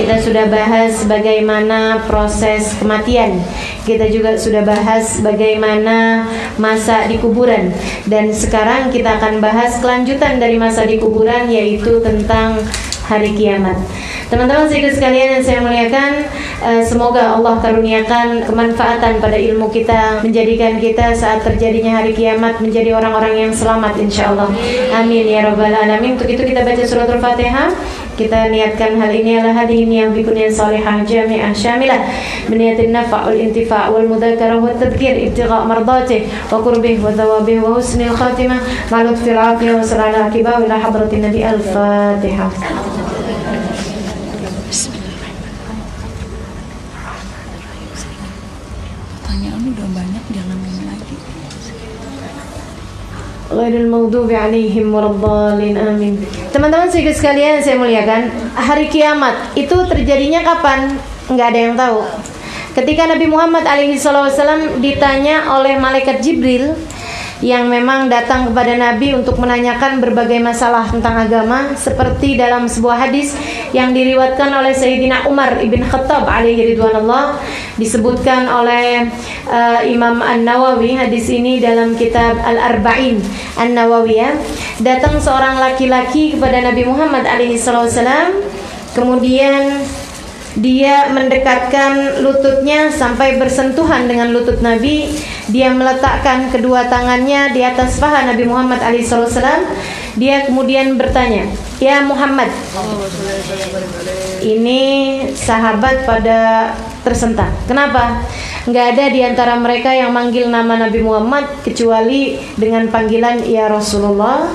kita sudah bahas bagaimana proses kematian. Kita juga sudah bahas bagaimana masa di kuburan. Dan sekarang kita akan bahas kelanjutan dari masa di kuburan, yaitu tentang hari kiamat. Teman-teman sekalian yang saya muliakan, semoga Allah karuniakan kemanfaatan pada ilmu kita, menjadikan kita saat terjadinya hari kiamat menjadi orang-orang yang selamat insyaallah. Amin ya rabbal alamin. Untuk itu kita baca suratul Fatihah. Kita niatkan hal ini ala hadhihi niyah bikuniyah salihah jami'ah syamilah biniyatin nafa' wal intifa' wal mudzakarah wat tadhkir ibtigha' mardatih wa qurbih wa thawabih wa husnil khatimah ma'lud fil afiyah wa salala akibah ila hadratin nabi al-Fatihah. Pertanyaan udah banyak, jangan main lagi. Ghairil maghdubi alaihim waladdallin amin. Teman-teman sekalian saya muliakan, hari kiamat itu terjadinya kapan? Enggak ada yang tahu. Ketika Nabi Muhammad SAW ditanya oleh malaikat Jibril yang memang datang kepada Nabi untuk menanyakan berbagai masalah tentang agama, seperti dalam sebuah hadis yang diriwayatkan oleh Sayyidina Umar ibn Khattab alaihi ridwanullah, disebutkan oleh Imam An-Nawawi hadis ini dalam kitab Al-Arba'in An-Nawawiyah. Datang seorang laki-laki kepada Nabi Muhammad SAW, kemudian dia mendekatkan lututnya sampai bersentuhan dengan lutut Nabi. Dia meletakkan kedua tangannya di atas paha Nabi Muhammad SAW. Dia kemudian bertanya, "Ya Muhammad." Ini sahabat pada tersentak. Kenapa? Nggak ada di antara mereka yang manggil nama Nabi Muhammad kecuali dengan panggilan ya Rasulullah,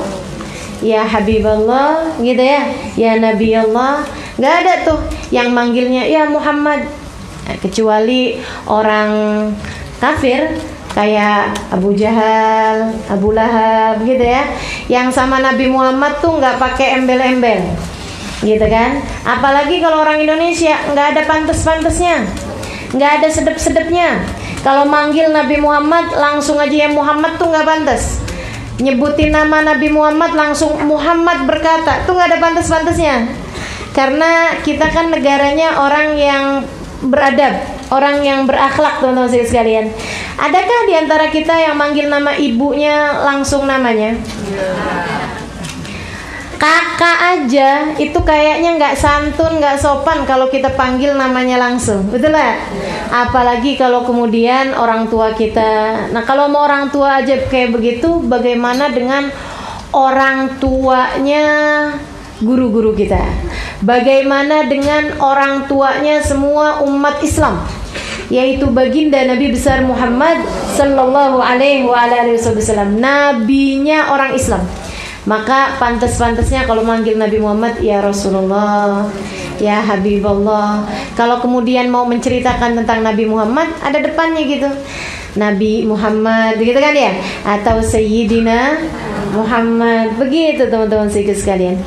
ya Habiballah, gitu ya, ya Nabi Allah. Nggak ada tuh yang manggilnya ya Muhammad, kecuali orang kafir kayak Abu Jahal, Abu Lahab, gitu ya, yang sama Nabi Muhammad tuh nggak pakai embel-embel, gitu kan. Apalagi kalau orang Indonesia nggak ada pantes-pantesnya, nggak ada sedep-sedepnya. Kalau manggil Nabi Muhammad langsung aja ya Muhammad tuh nggak pantas. Nyebutin nama Nabi Muhammad langsung Muhammad berkata tuh nggak ada pantes-pantesnya. Karena kita kan negaranya orang yang beradab, orang yang berakhlak, teman-teman sekalian. Adakah di antara kita yang manggil nama ibunya langsung namanya? Kakak aja itu kayaknya nggak santun, nggak sopan kalau kita panggil namanya langsung, betul lah. Apalagi kalau kemudian orang tua kita. Nah, kalau mau orang tua aja kayak begitu, bagaimana dengan orang tuanya guru-guru kita? Bagaimana dengan orang tuanya semua umat Islam, yaitu baginda Nabi besar Muhammad sallallahu alaihi wasallam, nabinya orang Islam. Maka pantas-pantasnya kalau manggil Nabi Muhammad ya Rasulullah, ya Habiballah. Kalau kemudian mau menceritakan tentang Nabi Muhammad, ada depannya gitu, Nabi Muhammad, gitu kan ya, atau Sayyidina Muhammad, begitu teman-teman sekalian.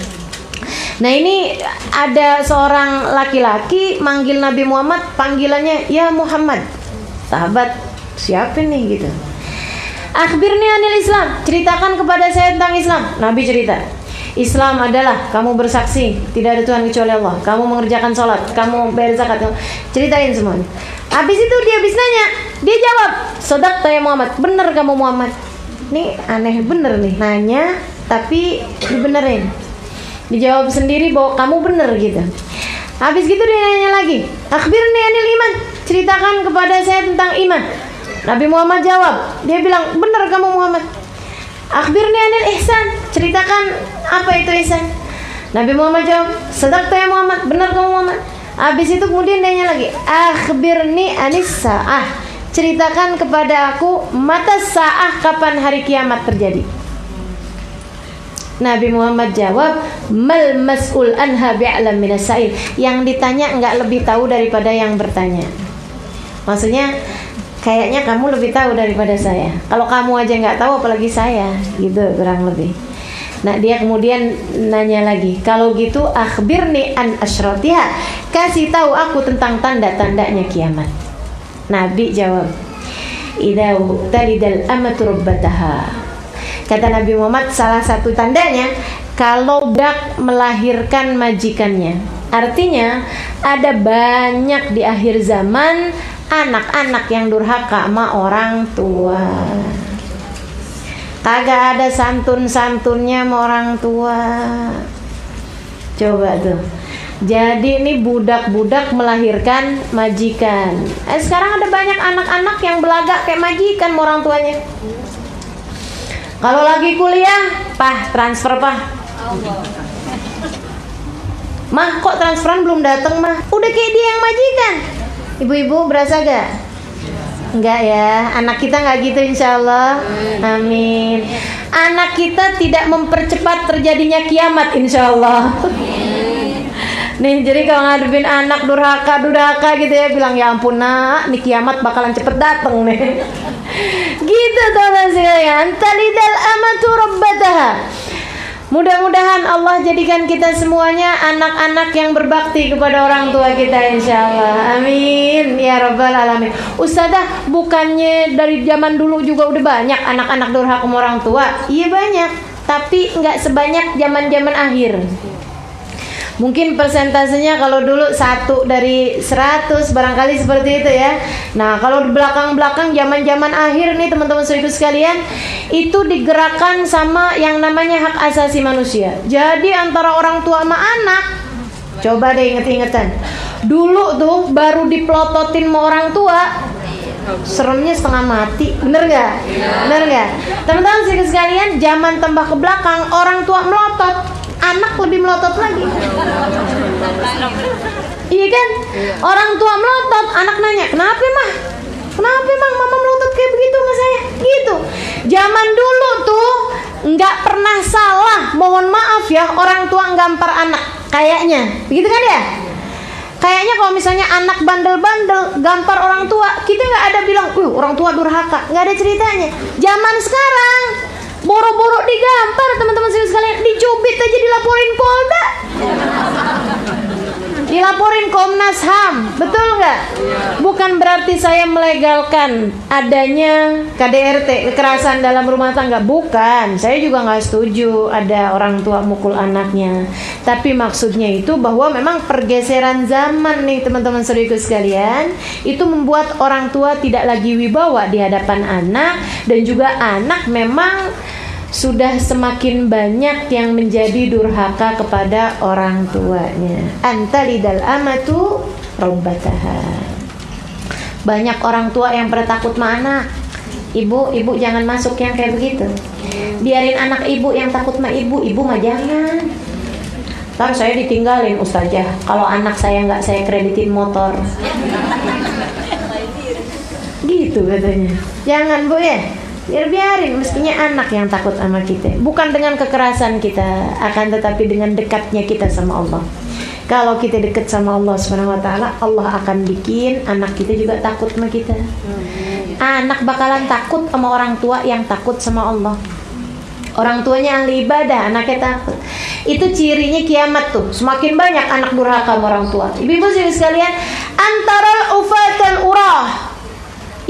Nah, ini ada seorang laki-laki manggil Nabi Muhammad, panggilannya ya Muhammad. Sahabat, siapa nih gitu? Akhbirni anil Islam, ceritakan kepada saya tentang Islam. Nabi cerita, Islam adalah kamu bersaksi tidak ada Tuhan kecuali Allah, kamu mengerjakan sholat, kamu bayar zakat, ceritain semuanya. Habis itu dia habis nanya, dia jawab, sodaqta ya Muhammad, bener kamu Muhammad. Nih aneh bener nih, nanya tapi dibenerin, dijawab sendiri bahwa kamu bener gitu. Habis gitu dia nanya lagi, akhbirni anil iman, ceritakan kepada saya tentang iman. Nabi Muhammad jawab, dia bilang bener kamu Muhammad. Akhbirni anil ihsan, ceritakan apa itu ihsan. Nabi Muhammad jawab, sadaqta ya Muhammad, bener kamu Muhammad. Habis itu kemudian dia nanya lagi, akhbirni anis sa'ah, ceritakan kepada aku mata sa'ah, kapan hari kiamat terjadi. Nabi Muhammad jawab, mal mas'ul anha bi'alam minas sa'il, yang ditanya enggak lebih tahu daripada yang bertanya. Maksudnya kayaknya kamu lebih tahu daripada saya. Kalau kamu aja nggak tahu, apalagi saya, gitu kurang lebih. Nah, dia kemudian nanya lagi, kalau gitu akhbirni an asyratiha, kasih tahu aku tentang tanda-tandanya kiamat. Nabi jawab, idza talidal amatu rabbataha. Kata Nabi Muhammad, salah satu tandanya kalau budak melahirkan majikannya. Artinya ada banyak di akhir zaman anak-anak yang durhaka sama orang tua. Kagak ada santun-santunnya sama orang tua. Coba tuh. Jadi ini budak-budak melahirkan majikan. Sekarang ada banyak anak-anak yang belagak kayak majikan sama orang tuanya. Kalau lagi kuliah, Pah, transfer Pah. Mah, kok transferan belum datang Mah? Udah kayak dia yang majikan. Ibu-ibu berasa gak? Enggak ya, anak kita gak gitu insya Allah. Amin. Anak kita tidak mempercepat terjadinya kiamat insya Allah. Nih, jadi kalau ngadepin anak durhaka gitu ya, bilang ya ampun nak, nih kiamat bakalan cepet dateng nih. Gitu teman-teman sekalian. Talidal amatu rabbataha. Mudah-mudahan Allah jadikan kita semuanya anak-anak yang berbakti kepada orang tua kita insya Allah. Amin ya rabbal alamin. Ustazah, bukannya dari zaman dulu juga udah banyak anak-anak durhaka sama orang tua? Iya banyak, tapi nggak sebanyak zaman-zaman akhir. Mungkin persentasenya kalau dulu 1 dari 100 barangkali seperti itu ya. Nah kalau di belakang-belakang zaman-zaman akhir nih teman-teman saudara sekalian, itu digerakkan sama yang namanya hak asasi manusia. Jadi antara orang tua sama anak, coba deh inget-ingetan. Dulu tuh baru dipelototin sama orang tua, seremnya setengah mati, bener gak? Bener gak? Teman-teman saudara sekalian, zaman tambah ke belakang, orang tua melotot, anak lebih melotot lagi. Iya kan? Orang tua melotot, anak nanya, kenapa mah? Kenapa emang mama melotot kayak begitu sama saya? Gitu. Zaman dulu tuh nggak pernah salah, mohon maaf ya, orang tua ngampar anak. Kayaknya, begitu kan ya? Kayaknya kalau misalnya anak bandel-bandel gampar orang tua, kita nggak ada bilang, orang tua durhaka, nggak ada ceritanya. Zaman sekarang boro-boro digampar teman-teman sekalian, dicubit aja dilaporin Polda, dilaporin Komnas HAM, betul nggak? Bukan berarti saya melegalkan adanya KDRT, kekerasan dalam rumah tangga, bukan. Saya juga nggak setuju ada orang tua mukul anaknya. Tapi maksudnya itu bahwa memang pergeseran zaman nih teman-teman saudaraku sekalian, itu membuat orang tua tidak lagi wibawa di hadapan anak, dan juga anak memang sudah semakin banyak yang menjadi durhaka kepada orang tuanya. Antalidal amatu rabbataha. Banyak orang tua yang pada takut sama anak. Ibu jangan masuk yang kayak begitu. Biarin anak ibu yang takut sama ibu mah jangan. Ntar saya ditinggalin ustazah kalau anak saya nggak saya kreditin motor. Gitu katanya. Jangan Bu ya. Biarin, mestinya anak yang takut sama kita, bukan dengan kekerasan kita, akan tetapi dengan dekatnya kita sama Allah. Kalau kita dekat sama Allah Subhanahu wa taala, Allah akan bikin anak kita juga takut sama kita. Anak bakalan takut sama orang tua yang takut sama Allah. Orang tuanya ahli ibadah, anaknya takut. Itu cirinya kiamat tuh. Semakin banyak anak durhaka sama orang tua. Ibu-ibu sekalian, antaral ufatal urah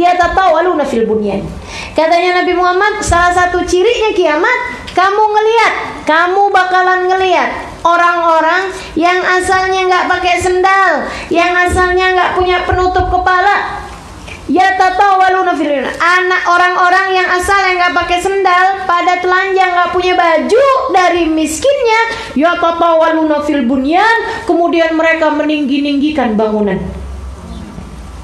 yatatawaluna fil bunyan. Katanya Nabi Muhammad, salah satu cirinya kiamat, kamu bakalan ngelihat orang-orang yang asalnya nggak pakai sendal, yang asalnya nggak punya penutup kepala. Yatatawaluna fil bunyan. Anak orang-orang yang asalnya nggak pakai sendal, pada telanjang, nggak punya baju, dari miskinnya, yatatawaluna fil bunyan, kemudian mereka meninggi-ninggikan bangunan.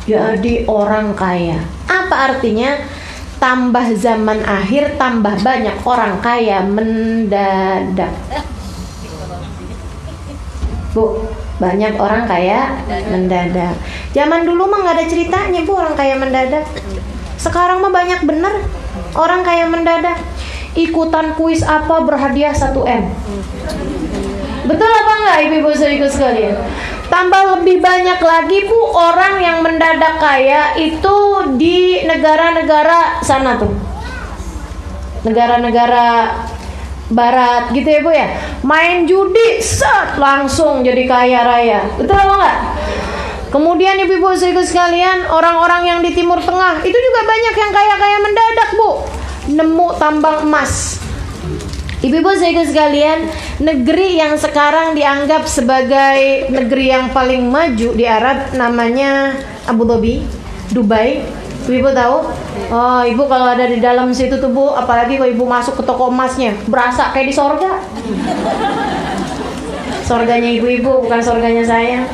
Jadi orang kaya. Apa artinya? Tambah zaman akhir, tambah banyak orang kaya mendadak. Bu, banyak orang kaya mendadak. Zaman dulu mah nggak ada ceritanya Bu orang kaya mendadak. Sekarang mah banyak bener orang kaya mendadak. Ikutan kuis apa berhadiah 1M. Betul apa enggak ibu-ibu saudaraku sekalian? Tambah lebih banyak lagi Bu orang yang mendadak kaya itu di negara-negara sana tuh, negara-negara barat gitu ya Bu ya. Main judi, set, langsung jadi kaya raya. Betul apa enggak? Kemudian ibu-ibu saudaraku sekalian, orang-orang yang di Timur Tengah itu juga banyak yang kaya-kaya mendadak Bu. Nemu tambang emas, Ibu-ibu saudara sekalian, negeri yang sekarang dianggap sebagai negeri yang paling maju di Arab namanya Abu Dhabi, Dubai. Ibu tahu? Oh, ibu kalau ada di dalam situ tuh bu, apalagi kalau ibu masuk ke toko emasnya, berasa kayak di sorga. Sorganya ibu-ibu, bukan sorganya saya.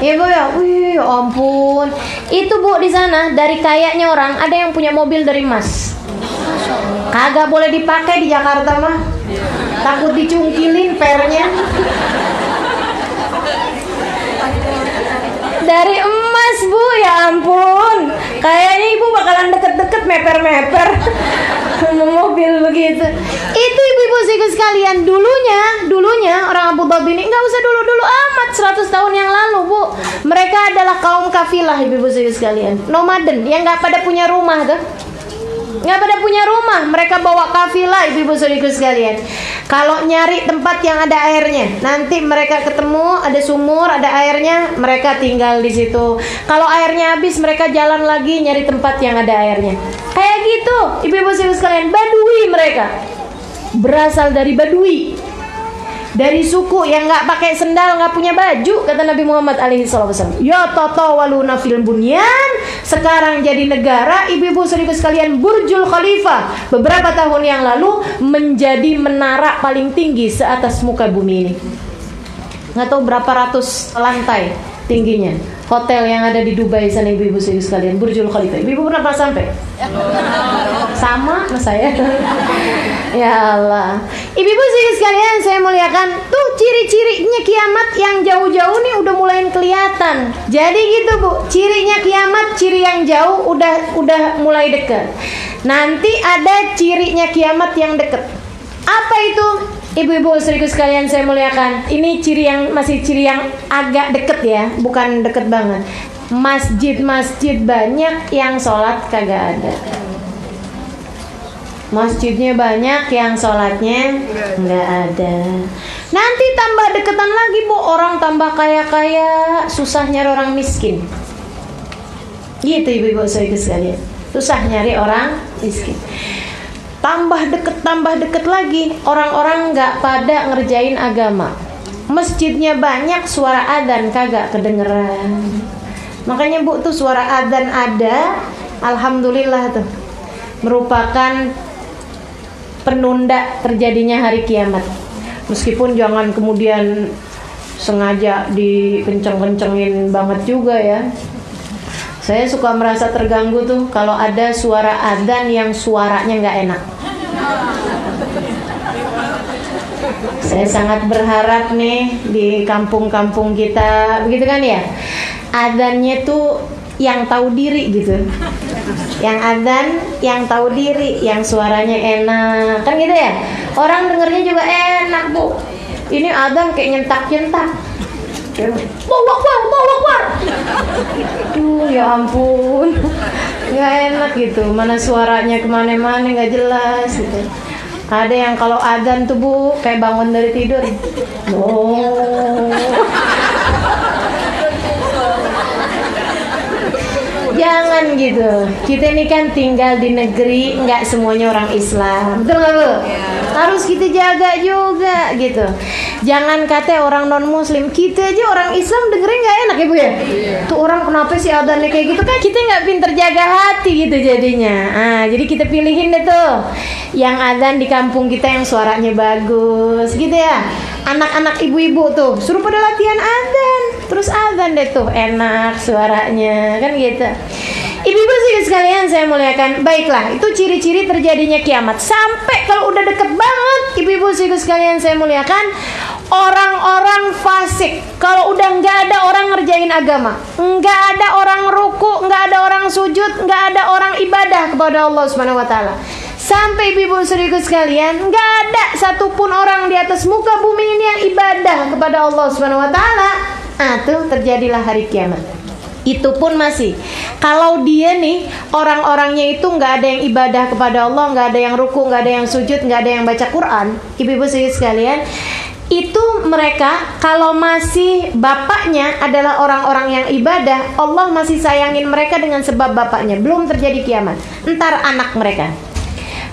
Ibu ya, wih, ampun. Itu bu di sana dari kayaknya orang ada yang punya mobil dari emas. Kagak boleh dipakai di Jakarta mah, takut dicungkilin pernya. Dari emas bu, ya ampun. Kayaknya ibu bakalan deket-deket meper-meper mobil begitu. Itu ibu-ibu sekalian, dulunya orang Abu Dhabi ini nggak usah dulu-dulu amat, 100 tahun yang lalu bu, mereka adalah kaum kafilah ibu-ibu sekalian, nomaden yang nggak pada punya rumah tuh. Nggak pada punya rumah, mereka bawa kafilah ibu-ibu saudaraku sekalian. Kalau nyari tempat yang ada airnya, nanti mereka ketemu ada sumur, ada airnya, mereka tinggal di situ. Kalau airnya habis, mereka jalan lagi nyari tempat yang ada airnya. Kayak gitu, ibu-ibu saudaraku sekalian. Badui mereka, berasal dari Badui, dari suku yang nggak pakai sendal, nggak punya baju, kata Nabi Muhammad alaihissalam. Ya tatawaluna fil bunyan. Sekarang jadi negara, ibu-ibu saudaraku sekalian, Burjul Khalifah beberapa tahun yang lalu menjadi menara paling tinggi seatas muka bumi ini. Nggak tahu berapa ratus lantai tingginya hotel yang ada di Dubai sana ibu-ibu saudaraku sekalian, Burjul Khalifah. Ibu pernah sampai? Sama saya. Ya Allah. Ibu-ibu sekalian saya muliakan, tuh ciri-cirinya kiamat yang jauh-jauh nih udah mulai kelihatan. Jadi gitu bu, cirinya kiamat, ciri yang jauh udah mulai dekat. Nanti ada cirinya kiamat yang dekat. Apa itu? Ibu-ibu saudaraku sekalian saya muliakan, ini masih ciri yang agak deket ya, bukan deket banget. Masjid-masjid banyak yang sholat kagak ada. Masjidnya banyak yang sholatnya nggak ada. Nanti tambah deketan lagi bu, orang tambah kaya-kaya, susah nyari orang miskin. Gitu ibu-ibu saudaraku sekalian, susah nyari orang miskin. Tambah deket lagi, orang-orang nggak pada ngerjain agama. Masjidnya banyak, suara adzan kagak kedengeran. Makanya bu tuh suara adzan ada, alhamdulillah tuh, merupakan penunda terjadinya hari kiamat. Meskipun jangan kemudian sengaja dikenceng-kencengin banget juga ya. Saya suka merasa terganggu tuh kalau ada suara adzan yang suaranya nggak enak. Saya sangat berharap nih di kampung-kampung kita, begitu kan ya, adzannya tuh yang tahu diri gitu. Yang adzan yang tahu diri, yang suaranya enak, kan gitu ya. Orang dengernya juga enak bu. Ini adzan kayak nyentak-nyentak. Allahu Akbar. Ya ampun, nggak enak gitu. Mana suaranya kemana-mana nggak jelas gitu. Ada yang kalau adzan tuh bu kayak bangun dari tidur. Oh. Jangan gitu. Kita ini kan tinggal di negeri, nggak semuanya orang Islam, betul nggak bu? Harus kita jaga juga gitu. Jangan kata orang non Muslim, kita aja orang Islam dengerin nggak enak ya bu ya. Tuh orang kenapa sih adzannya kayak gitu, kan kita nggak pinter jaga hati gitu jadinya. Jadi kita pilihin deh tuh yang adzan di kampung kita yang suaranya bagus gitu ya. Anak-anak ibu-ibu tuh suruh pada latihan adzan, terus adzan deh tuh enak suaranya kan gitu. Ibu-ibu sekalian saya muliakan, baiklah itu ciri-ciri terjadinya kiamat. Sampai kalau udah deket banget, ibu-ibu sekalian saya muliakan, orang-orang fasik. Kalau udah nggak ada orang ngerjain agama, nggak ada orang ruku, nggak ada orang sujud, nggak ada orang ibadah kepada Allah Subhanahu Wa Taala. Sampai ibu-ibu saudaraku sekalian, nggak ada satupun orang di atas muka bumi ini yang ibadah kepada Allah Subhanahu Wa Taala. Tuh terjadilah hari kiamat. Itu pun masih kalau dia nih orang-orangnya itu nggak ada yang ibadah kepada Allah, nggak ada yang ruku, nggak ada yang sujud, nggak ada yang baca Quran. Ibu-ibu sekalian, itu mereka kalau masih bapaknya adalah orang-orang yang ibadah, Allah masih sayangin mereka dengan sebab bapaknya. Belum terjadi kiamat, entar anak mereka.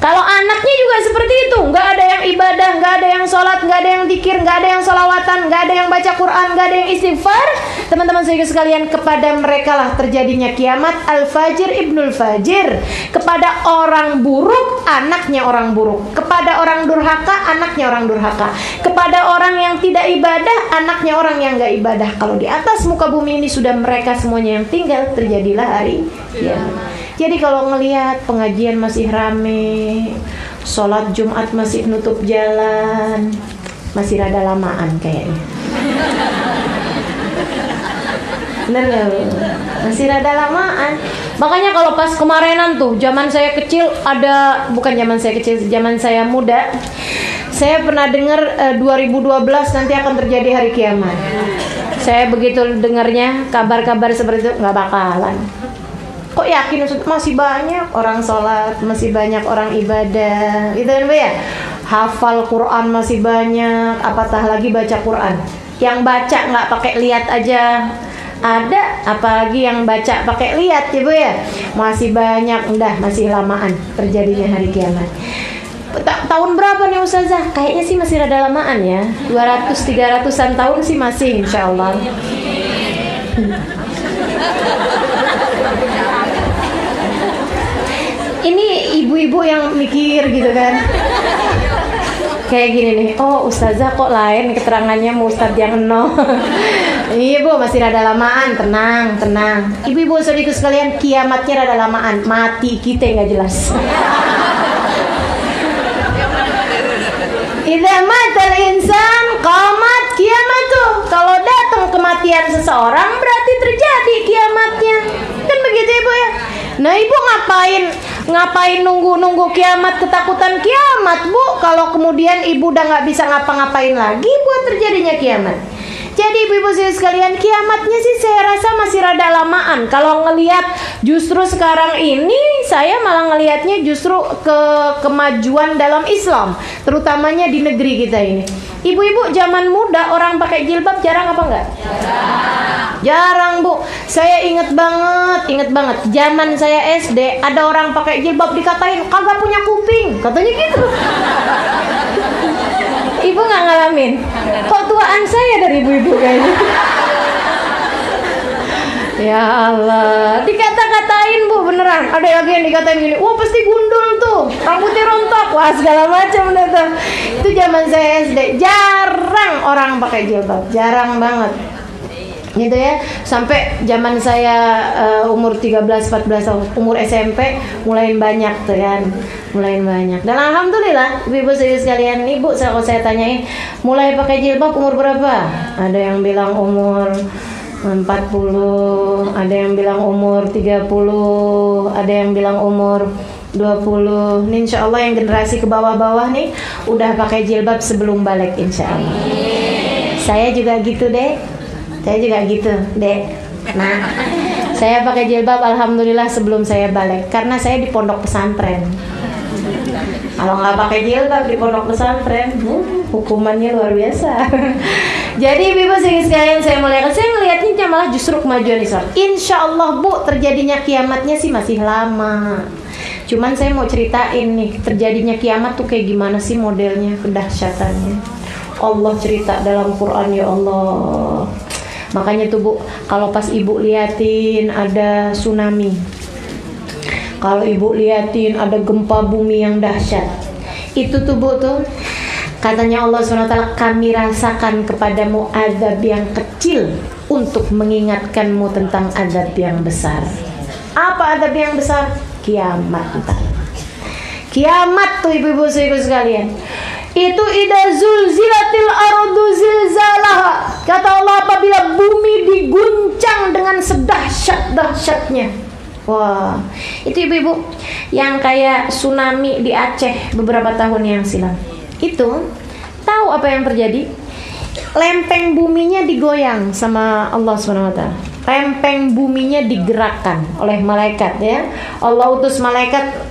Kalau anaknya juga seperti itu, nggak ada yang ibadah, nggak ada yang sholat, nggak ada yang zikir, nggak ada yang sholawatan, nggak ada yang baca Quran, nggak ada yang istighfar, teman-teman saudara sekalian, kepada mereka lah terjadinya kiamat. Al-fajir ibnul fajir. Kepada orang buruk, anaknya orang buruk. Kepada orang durhaka, anaknya orang durhaka. Kepada orang yang tidak ibadah, anaknya orang yang nggak ibadah. Kalau di atas muka bumi ini sudah mereka semuanya yang tinggal, terjadilah hari kiamat. Jadi kalau ngelihat pengajian masih rame, sholat Jumat masih nutup jalan, masih rada lamaan kayaknya. Bener gak? Masih rada lamaan. Makanya kalau pas kemarinan tuh, zaman saya kecil ada, bukan zaman saya kecil, zaman saya muda, saya pernah dengar 2012 nanti akan terjadi hari kiamat. Saya begitu dengarnya kabar-kabar seperti itu, nggak bakalan. Kok yakin? Masih banyak orang sholat, masih banyak orang ibadah, gitu kan Bu ya? Hafal Quran masih banyak, apatah lagi baca Quran. Yang baca nggak pakai lihat aja ada, apalagi yang baca pakai lihat ya Bu ya? Masih banyak, udah masih lamaan terjadinya hari kiamat. Tahun berapa nih Ustazah? Kayaknya sih masih rada lamaan ya, 200-300an tahun sih masih, insya Allah. Ini ibu-ibu yang mikir gitu kan, kayak gini nih, oh Ustazah kok lain keterangannya mau Ustadz yang nol. Iya Bu, masih rada lamaan, tenang, tenang. Ibu-ibu saudariku sekalian, kiamatnya rada lamaan, mati kita nggak jelas. Idza matal insan qamat kiamatuh. Kalau datang kematian seseorang berarti terjadi kiamatnya. Kan begitu Ibu ya? Nah Ibu ngapain nunggu kiamat, ketakutan kiamat Bu? Kalau kemudian Ibu udah nggak bisa ngapa-ngapain lagi buat terjadinya kiamat. Jadi ibu-ibu sekalian, kiamatnya sih saya rasa masih rada lamaan. Kalau ngelihat justru sekarang ini, saya malah ngelihatnya justru kemajuan dalam Islam, terutamanya di negeri kita ini. Ibu-ibu zaman muda orang pakai jilbab jarang apa enggak? Jarang Bu. Saya inget banget. Zaman saya SD ada orang pakai jilbab dikatain kagak punya kuping, katanya gitu. Ibu nggak ngalamin? Kok tuaan saya dari ibu-ibu kayaknya? Ya Allah, dikata-katain Bu, beneran. Ada lagi yang dikatain gini, wah pasti gundul tuh, rambutnya rontok, wah segala macam deh tuh. Itu zaman saya SD, jarang orang pakai jilbab, jarang banget. Gitu ya, sampai zaman saya umur 13-14 tahun, umur SMP mulai banyak tuh kan, mulai banyak. Dan alhamdulillah ibu-ibu sekalian, ibu kalau saya tanyain mulai pakai jilbab umur berapa? Ada yang bilang umur 40, ada yang bilang umur 30, ada yang bilang umur 20. Ini insya Allah yang generasi ke bawah-bawah nih udah pakai jilbab sebelum balik insya Allah. Saya juga gitu deh. Saya juga gitu, Dek. Nah, saya pakai jilbab alhamdulillah sebelum saya balik, karena saya di pondok pesantren. Kalau nggak pakai jilbab di pondok pesantren, hukumannya luar biasa. Jadi ibu-ibu sekalian, saya melihatnya malah justru kemajuan Islam. Insya Allah Bu, terjadinya kiamatnya sih masih lama. Cuman saya mau ceritain nih, terjadinya kiamat tuh kayak gimana sih modelnya, kedahsyatannya. Allah cerita dalam Quran, ya Allah. Makanya tuh Bu, kalau pas ibu liatin ada tsunami, kalau ibu liatin ada gempa bumi yang dahsyat, itu tuh Bu tuh katanya Allah SWT, kami rasakan kepadamu azab yang kecil untuk mengingatkanmu tentang azab yang besar. Apa azab yang besar? Kiamat. Kiamat tuh ibu-ibu sekalian. Itu idza zulzilatil ardu zilzalaha. Kata Allah, apabila bumi diguncang dengan sedahsyat-dahsyatnya. Wah, itu ibu-ibu yang kayak tsunami di Aceh beberapa tahun yang silam. Itu tahu apa yang terjadi? Lempeng buminya digoyang sama Allah SWT. Lempeng buminya digerakkan oleh malaikat ya. Allah utus malaikat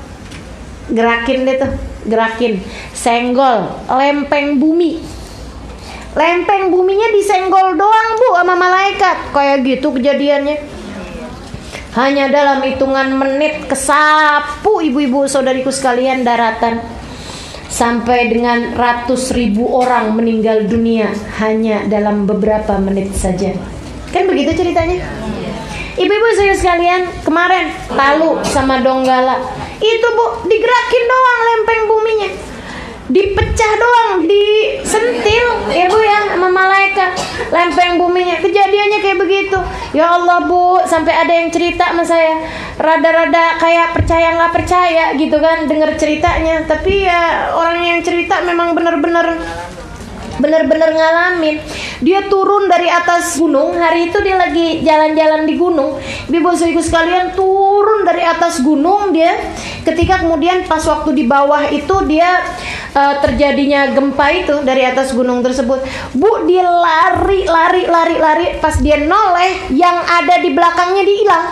gerakin deh tuh, gerakin, senggol lempeng bumi. Lempeng buminya disenggol doang Bu sama malaikat. Kayak gitu kejadiannya. Hanya dalam hitungan menit kesapu ibu-ibu saudariku sekalian daratan. Sampai dengan ratus ribu orang meninggal dunia hanya dalam beberapa menit saja. Kan begitu ceritanya? Ibu-ibu saudara sekalian, kemarin Palu sama Donggala itu Bu, digerakin doang lempeng buminya, dipecah doang, disentil ya Bu ya sama malaikat lempeng buminya. Kejadiannya kayak begitu. Ya Allah Bu, sampai ada yang cerita sama saya, rada-rada kayak percaya nggak percaya gitu kan dengar ceritanya. Tapi ya orang yang cerita memang benar-benar ngalamin. Dia turun dari atas gunung. Hari itu dia lagi jalan-jalan di gunung. Ibu-ibu sekalian, turun dari atas gunung dia. Ketika kemudian pas waktu di bawah itu dia terjadinya gempa itu dari atas gunung tersebut. Bu, dia lari. Pas dia noleh, yang ada di belakangnya dihilang.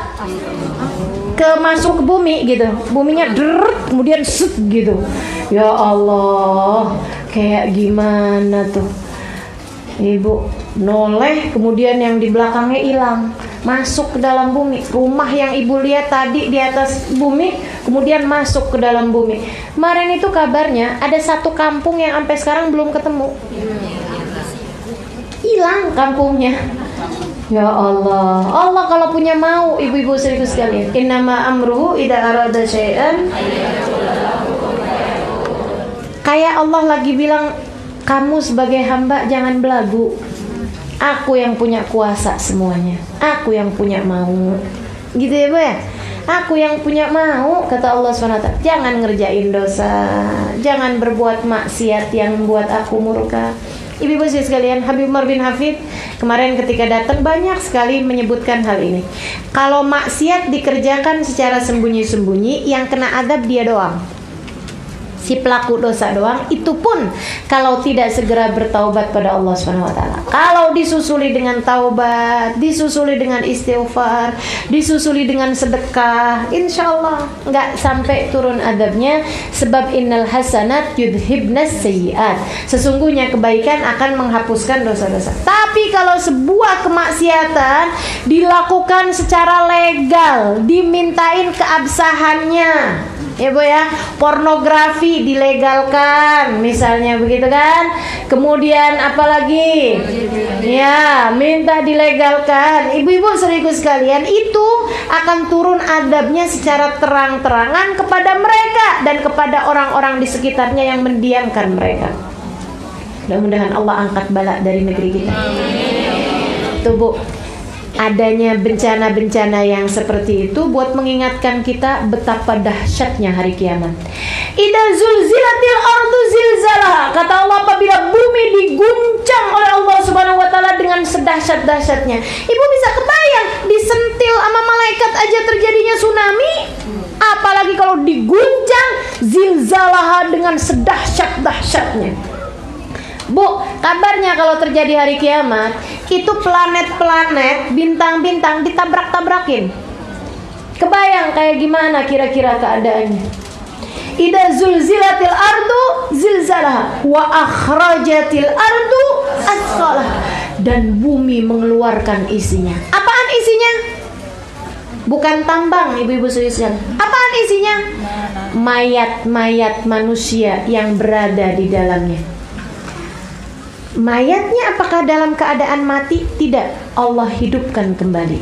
Masuk ke bumi gitu. Buminya deret, kemudian set gitu. Ya Allah, kayak gimana tuh? Ibu noleh, kemudian yang di belakangnya hilang, masuk ke dalam bumi. Rumah yang ibu lihat tadi di atas bumi, kemudian masuk ke dalam bumi. Kemarin itu kabarnya ada satu kampung yang sampai sekarang belum ketemu. Hilang kampungnya. Ya Allah, Allah kalau punya mau, ibu-ibu saudariku sekalian, innama amruhu idza arada syai'an. Kayak Allah lagi bilang, kamu sebagai hamba jangan belagu. Aku yang punya kuasa semuanya. Aku yang punya mau. Gitu ya Bu ya? Aku yang punya mau, kata Allah SWT. Jangan ngerjain dosa, jangan berbuat maksiat yang membuat aku murka. Ibu-ibu sekalian, Habib Umar bin Hafid kemarin ketika datang banyak sekali menyebutkan hal ini. Kalau maksiat dikerjakan secara sembunyi-sembunyi, yang kena adab dia doang, si pelaku dosa doang. Itu pun kalau tidak segera bertaubat pada Allah SWT. Kalau disusuli dengan taubat, disusuli dengan istighfar, disusuli dengan sedekah, insya Allah nggak sampai turun adabnya. Sebab innal hasanat yudhibnas sayyiat, sesungguhnya kebaikan akan menghapuskan dosa-dosa. Tapi kalau sebuah kemaksiatan dilakukan secara legal, dimintain keabsahannya, ya Bu ya, pornografi dilegalkan misalnya begitu kan. Kemudian apalagi? Ya, minta dilegalkan. Ibu-ibu saudariku sekalian, itu akan turun adabnya secara terang-terangan kepada mereka dan kepada orang-orang di sekitarnya yang mendiamkan mereka. Mudah-mudahan Allah angkat bala dari negeri kita. Tuh Bu, adanya bencana-bencana yang seperti itu buat mengingatkan kita betapa dahsyatnya hari kiamat. Idza zulzilatil ardu zilzalaha, kata Allah, apabila bumi diguncang oleh Allah Subhanahu wa taala dengan sedahsyat-dahsyatnya. Ibu bisa kebayang disentil sama malaikat aja terjadinya tsunami, apalagi kalau diguncang zilzalaha dengan sedahsyat-dahsyatnya. Bu, kabarnya kalau terjadi hari kiamat, itu planet-planet, bintang-bintang ditabrak-tabrakin. Kebayang kayak gimana kira-kira keadaannya? Idza zulzilatil ardu zilzalaha wa akhrajatil ardu athqalaha, dan bumi mengeluarkan isinya. Apaan isinya? Bukan tambang, ibu-ibu sekalian. Apaan isinya? Mayat-mayat manusia yang berada di dalamnya. Mayatnya apakah dalam keadaan mati? Tidak, Allah hidupkan kembali.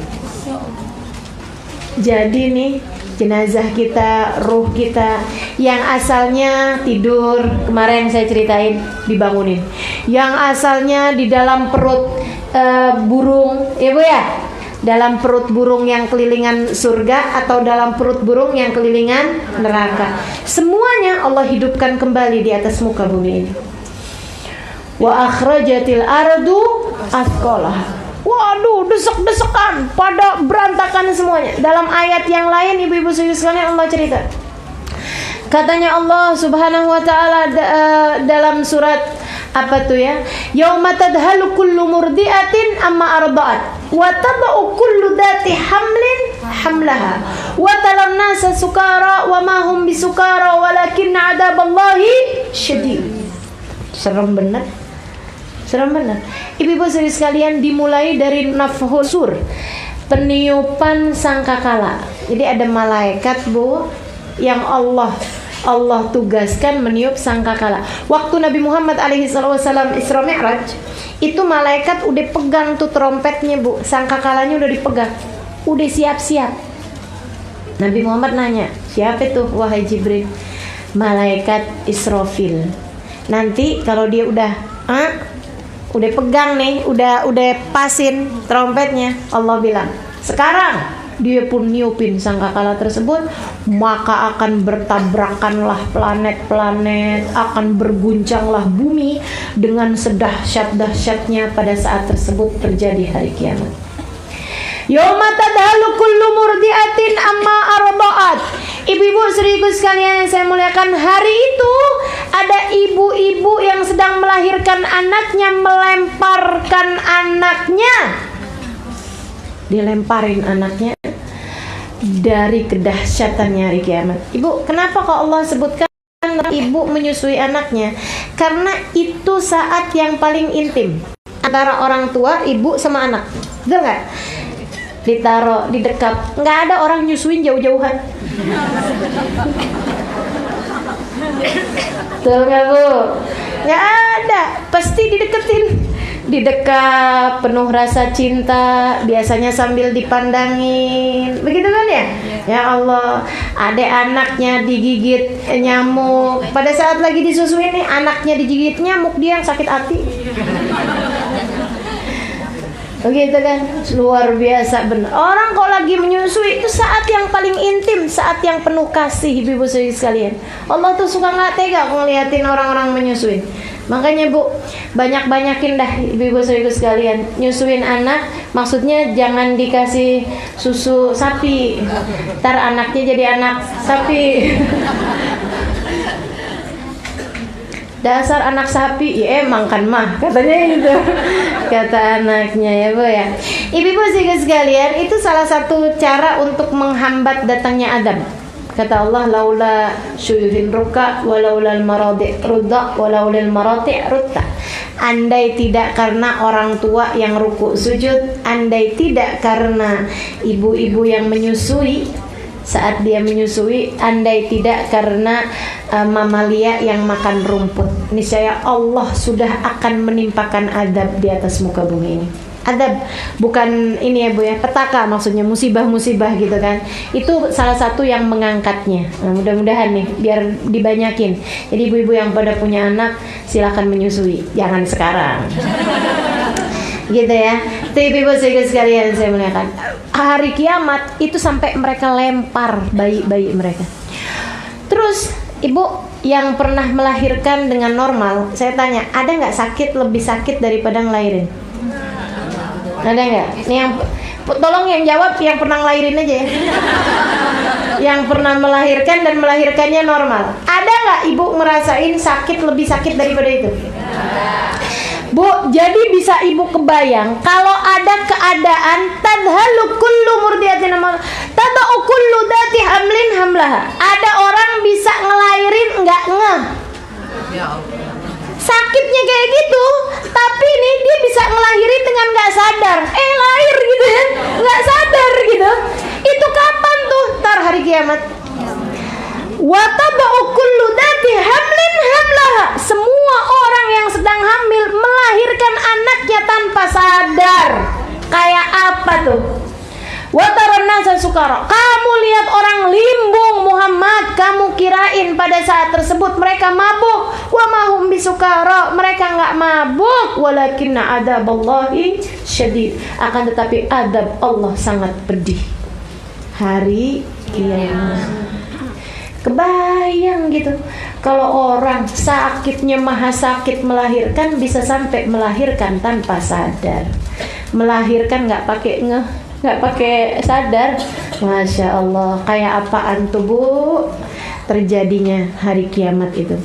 Jadi nih, jenazah kita, ruh kita yang asalnya tidur, kemarin saya ceritain, dibangunin. Yang asalnya di dalam perut burung, ya Bu ya, dalam perut burung yang kelilingan surga atau dalam perut burung yang kelilingan neraka, semuanya Allah hidupkan kembali di atas muka bumi ini. Wa akhrajatil ardu athqalaha. Waduh, desek-desekan, pada berantakan semuanya. Dalam ayat yang lain, ibu-ibu sekalian, Allah cerita. Katanya Allah Subhanahu wa taala dalam surat apa tuh ya? Yauma tadhalu kullu murdi'atin amma arda'at wa tad'u kullu dhati hamlin hamlaha wa taran nasa sukara wa ma hum bisukara walakin 'adzaballahi syadid. Serem bener. Serem benar. Ibu-ibu sekalian, dimulai dari nafhul sur. peniupan sangkakala. Jadi ada malaikat Bu yang Allah tugaskan meniup sangkakala. Waktu Nabi Muhammad SAW Isra Mi'raj, itu malaikat udah pegang tuh trompetnya Bu, sangkakalanya udah dipegang, udah siap-siap. Nabi Muhammad nanya, siapa itu wahai Jibril? Malaikat Israfil. Nanti kalau dia udah pegang nih, udah pasin trompetnya, Allah bilang, sekarang dia pun niupin sangkakala tersebut, maka akan bertabrakanlah planet-planet, akan berguncanglah bumi dengan sedahsyat-dahsyatnya pada saat tersebut terjadi hari kiamat. Yauma tadhalu kullu murdiatin amma arda'at. Ibu-ibu seribu sekalian yang saya muliakan, hari itu ada ibu-ibu yang sedang melahirkan anaknya, melemparkan anaknya, dilemparin anaknya dari kedahsyatannya hari kiamat. Ibu, kenapa kok Allah sebutkan ibu menyusui anaknya? Karena itu saat yang paling intim antara orang tua, ibu sama anak. Betul nggak? Ditaruh, didekap, nggak ada orang nyusuin jauh-jauhan. Betul nggak Bu? Nggak ada, pasti dideketin, didekap, penuh rasa cinta, biasanya sambil dipandangin, begitu kan ya? Ya Allah, ada anaknya digigit nyamuk, pada saat lagi disusuin nih, anaknya digigit nyamuk, dia yang sakit hati. Begitu kan, luar biasa benar. Orang kok lagi menyusui itu saat yang paling intim, saat yang penuh kasih, ibu-ibu sekalian. Allah tuh suka nggak tega ngeliatin orang-orang menyusui. Makanya Bu, banyak-banyakin dah ibu-ibu sekalian nyusuin anak. Maksudnya jangan dikasih susu sapi, ntar anaknya jadi anak sapi. Dasar anak sapi, ya emang kan mah, katanya gitu, kata anaknya ya Bu ya. Ibu-ibu sekalian, itu salah satu cara untuk menghambat datangnya adab. Kata Allah, laula syuyuhin ruka walaulal maradi rudda walaulal marati rutta. Andai tidak karena orang tua yang ruku sujud, andai tidak karena ibu-ibu yang menyusui saat dia menyusui, andai tidak karena mamalia yang makan rumput, niscaya Allah sudah akan menimpakan adab di atas muka bumi ini. Adab bukan ini ya Bu ya, petaka maksudnya, musibah-musibah gitu kan. Itu salah satu yang mengangkatnya. Nah, mudah-mudahan nih biar dibanyakin. Jadi ibu-ibu yang pada punya anak silakan menyusui, jangan sekarang. Gitu ya. Tapi ibu sekalian saya muliakan, hari kiamat itu sampai mereka lempar bayi-bayi mereka. Terus ibu yang pernah melahirkan dengan normal, saya tanya, ada nggak sakit lebih sakit daripada ngelahirin? Ada nggak? Nih yang tolong yang jawab yang pernah ngelahirin aja ya. Yang pernah melahirkan dan melahirkannya normal. Ada nggak ibu ngerasain sakit lebih sakit daripada itu? Bu, jadi bisa ibu kebayang kalau ada keadaan tadhalu kullu murdiatin tadau kullu dati hamlin hamlaha. Ada orang bisa ngelahirin nggak ngeh. Sakitnya kayak gitu, tapi nih dia bisa ngelahirin dengan nggak sadar. Lahir gitu ya, nggak sadar gitu. Itu kapan tuh? Tar hari kiamat. Wa tabau kullu dati hamlin hamlaha. Semua orang yang sedang hamil melahirkan anaknya tanpa sadar. Kayak apa tuh? Wa taran nasa sukara. Kamu lihat orang limbung Muhammad, kamu kirain pada saat tersebut mereka mabuk. Wa mahum bisukara, mereka nggak mabuk. Walakinna adaballahi syadid. Akan tetapi adab Allah sangat pedih. Hari kiamat. Kebayang gitu, kalau orang sakitnya maha sakit melahirkan, bisa sampai melahirkan tanpa sadar, melahirkan nggak pakai ngeh, nggak pakai sadar. Masya Allah, kayak apaan tuh Bu terjadinya hari kiamat itu?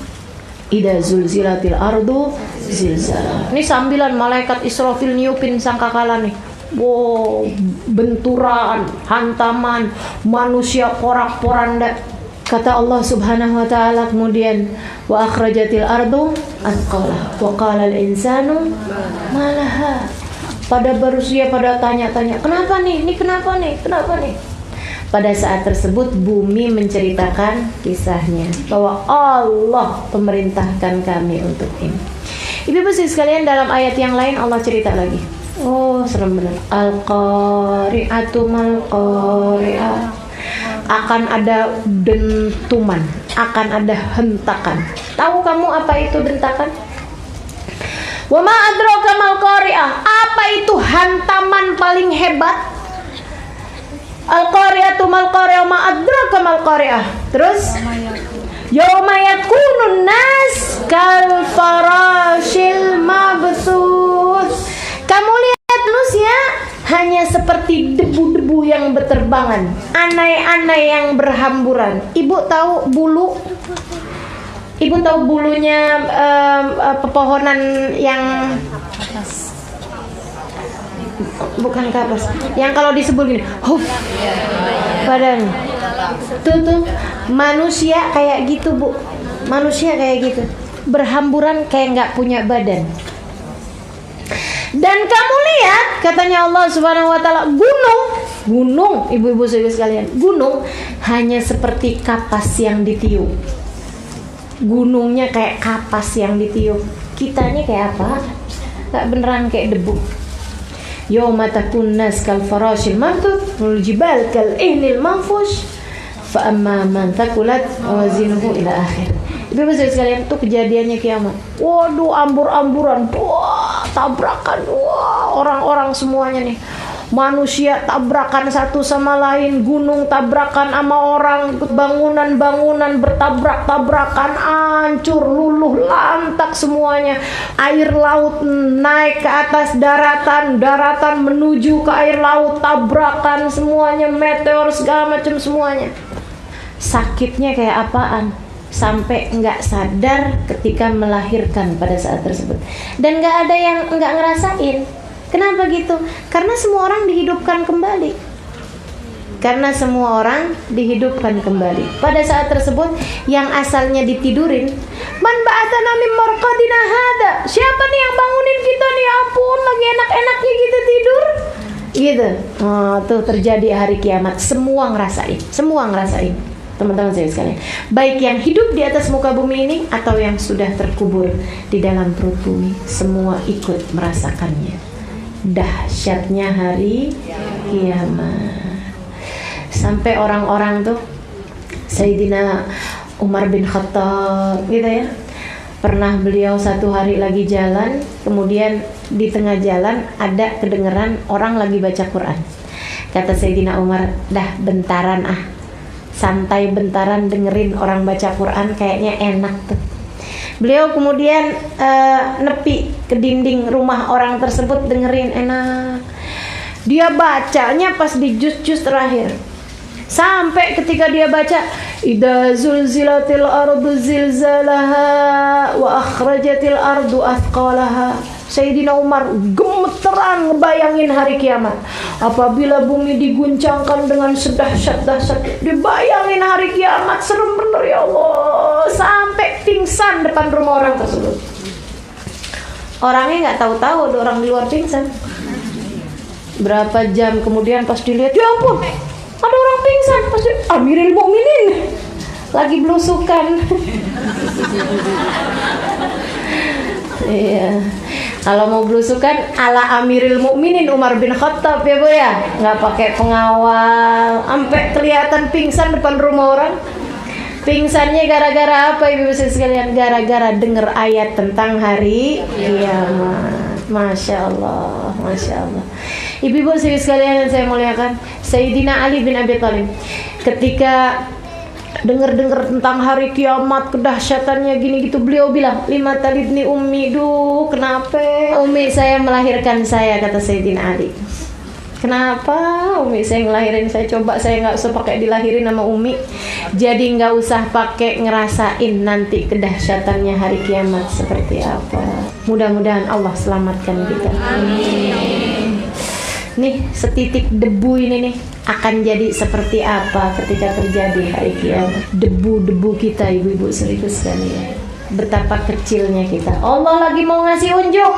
Idza zulzilatil ardu zilzalaha. Ini sambilan malaikat Israfil niupin sangkakala nih. Wow, benturan, hantaman, manusia porak-poranda. Kata Allah Subhanahu wa taala kemudian, wa akhrajatil ardu athqalaha wa qala al insanu ma laha. pada berusia, pada tanya-tanya, kenapa nih? Ini kenapa nih? Kenapa nih? Pada saat tersebut bumi menceritakan kisahnya bahwa Allah pemerintahkan kami untuk ini. Ibu-ibu sekalian, dalam ayat yang lain Allah cerita lagi. Oh, serem benar. Al-qari'atu mal-qari'ah. Akan ada dentuman, akan ada hentakan. Tahu kamu apa itu dentakan? Wa ma adraka mal-qari'ah. Apa itu hantaman paling hebat? Al-qari'atu mal-qari'ah, ma adraka mal-qari'ah. Terus yauma yakunun nas kal farashil mabthus. Kamu lihat manusia hanya seperti debu-debu yang berterbangan, anai-anai yang berhamburan. Ibu tahu bulu? Ibu tahu bulunya pepohonan yang bukan kapas, yang kalau disebut gini, huf, badan. Tuh, manusia kayak gitu, Bu. Manusia kayak gitu, berhamburan kayak nggak punya badan. Dan kamu lihat, katanya Allah Subhanahu wa taala, gunung, ibu-ibu sekalian, gunung hanya seperti kapas yang ditiup. Gunungnya kayak kapas yang ditiup. Kitanya kayak apa? Nggak beneran kayak debu. Yauma takun nas kal farashil mabthus wal jibal kal ihnil manfush fa amma man thaqulat mawazinuhu ila akhir. Ibu-ibu sekalian, itu kejadiannya kiamat. Waduh, ambur-amburan, wah, tabrakan, wah, orang-orang semuanya nih. Manusia tabrakan satu sama lain, gunung tabrakan sama orang, bangunan-bangunan bertabrak-tabrakan, hancur, luluh lantak semuanya. Air laut naik ke atas daratan, daratan menuju ke air laut, tabrakan semuanya, meteor segala macam semuanya. Sakitnya kayak apaan? Sampai nggak sadar ketika melahirkan pada saat tersebut. Dan nggak ada yang nggak ngerasain. Kenapa gitu? Karena semua orang dihidupkan kembali. Karena semua orang dihidupkan kembali. Pada saat tersebut yang asalnya ditidurin, man ba'atsana min marqadina hada. Siapa nih yang bangunin kita nih? Ampun, lagi enak-enaknya kita tidur. Gitu. Oh, tuh terjadi hari kiamat. Semua ngerasain. Teman-teman saya sekalian, baik yang hidup di atas muka bumi ini atau yang sudah terkubur di dalam perut bumi, semua ikut merasakannya. Dahsyatnya hari kiamat. Sampai orang-orang tuh, Sayyidina Umar bin Khattab gitu ya, pernah beliau satu hari lagi jalan, kemudian di tengah jalan ada kedengeran orang lagi baca Quran. Kata Sayyidina Umar, dah bentaran santai bentaran dengerin orang baca Quran, kayaknya enak tuh. Beliau kemudian nepi ke dinding rumah orang tersebut, dengerin, enak. Dia bacanya pas di juz-juz terakhir. Sampai ketika dia baca idza zulzilatil ardu zilzalaha wa akhrajatil ardu athqalaha. Sayyidina Umar gemeteran ngebayangin hari kiamat. Apabila bumi diguncangkan dengan sedahsyat-dahsyat, dibayangin hari kiamat, serem bener ya Allah. Sampai pingsan depan rumah orang tersebut. Orangnya nggak tahu-tahu ada orang di luar pingsan. Berapa jam kemudian pas dilihat, ya ampun, ada orang pingsan. Pasti Amirul Mukminin lagi belusukan. Iya. Kalau mau belusukan ala Amirul Mukminin Umar bin Khattab ya Bu ya, nggak pakai pengawal, sampai kelihatan pingsan depan rumah orang. Pingsannya gara-gara apa ibu sekalian? Gara-gara dengar ayat tentang hari kiamat. Masya Allah, Masya Allah. Ibu-ibu sekalian yang saya muliakan, Sayyidina Ali bin Abi Thalib ketika dengar-dengar tentang hari kiamat, kedahsyatannya gini gitu, beliau bilang, lima talidni ummi, duh kenapa umi saya melahirkan saya, kata Sayyidina Ali. Kenapa umi saya ngelahirin saya? Coba saya nggak usah pakai dilahirin sama umi, jadi nggak usah pakai ngerasain nanti kedahsyatannya hari kiamat seperti apa. Mudah-mudahan Allah selamatkan kita. Amin. Nih setitik debu ini nih akan jadi seperti apa ketika terjadi hari kiamat. Debu-debu kita ibu-ibu sekalian, betapa kecilnya kita. Allah lagi mau ngasih unjuk.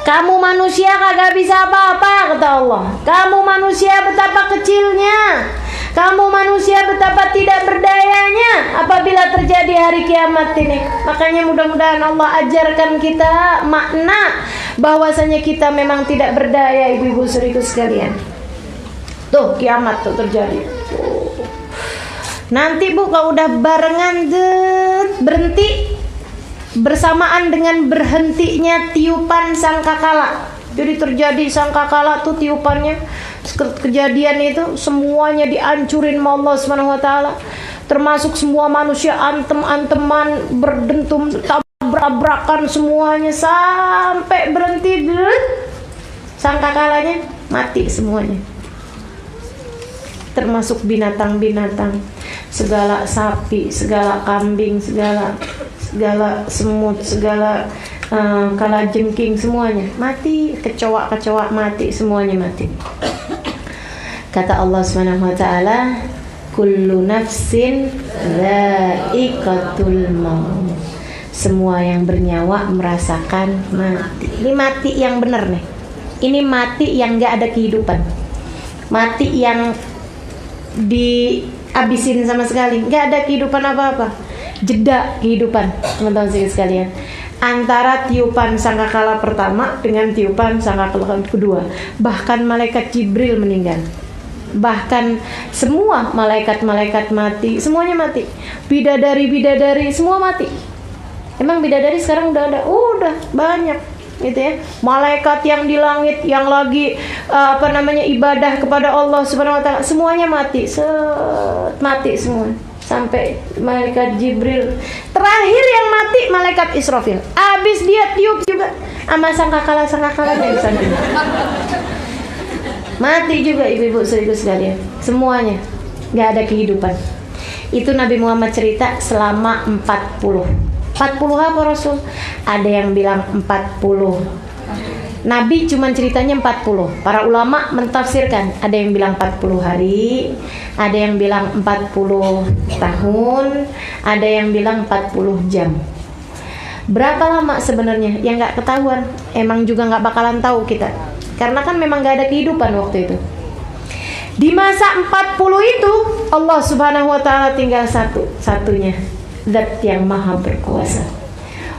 Kamu manusia kagak bisa apa-apa, kata Allah. Kamu manusia betapa kecilnya. Kamu manusia betapa tidak berdayanya apabila terjadi hari kiamat ini. Makanya mudah-mudahan Allah ajarkan kita makna bahwasanya kita memang tidak berdaya, ibu-ibu saudariku sekalian. Tuh kiamat tuh terjadi. Nanti Bu kalau udah barengan berhenti bersamaan dengan berhentinya tiupan sangkakala. Jadi terjadi sangkakala tuh tiupannya, kejadian itu semuanya dihancurin sama Allah Subhanahu wa taala. Termasuk semua manusia antem-anteman, berdentum, tabrak-tabrakan semuanya sampai berhenti sangkakalanya, mati semuanya. Termasuk binatang-binatang, segala sapi, segala kambing, segala semut, segala kalajengking semuanya mati, kecoa mati, semuanya mati. Kata Allah Subhanahu wa taala, kullu nafsin dha'iqatul maut. Semua yang bernyawa merasakan mati. Ini mati yang benar nih. Ini mati yang enggak ada kehidupan. Mati yang dihabisin sama sekali, enggak ada kehidupan apa-apa. Jeda kehidupan, teman-teman sekalian, antara tiupan sangkakala pertama dengan tiupan sangkakala kedua. Bahkan malaikat Jibril meninggal, bahkan semua malaikat-malaikat mati, semuanya mati. Bidadari semua mati. Emang bidadari sekarang udah ada? Udah banyak gitu ya. Malaikat yang di langit yang lagi ibadah kepada Allah Subhanahu wa taala, semuanya mati. Mati semua. Sampai malaikat Jibril. Terakhir yang mati malaikat Israfil. Habis dia tiup juga sama sangkakala-sangkakalanya di sana. Mati juga ibu-ibu saudaraku sekalian. Semuanya enggak ada kehidupan. Itu Nabi Muhammad cerita selama 40 apa Rasul? Ada yang bilang 40. Nabi cuma ceritanya 40. Para ulama mentafsirkan, ada yang bilang 40 hari, ada yang bilang 40 tahun, ada yang bilang 40 jam. Berapa lama sebenarnya? Yang nggak ketahuan. Emang juga nggak bakalan tahu kita, karena kan memang nggak ada kehidupan waktu itu. Di masa 40 itu Allah Subhanahu wa taala tinggal satunya, Zat yang maha berkuasa.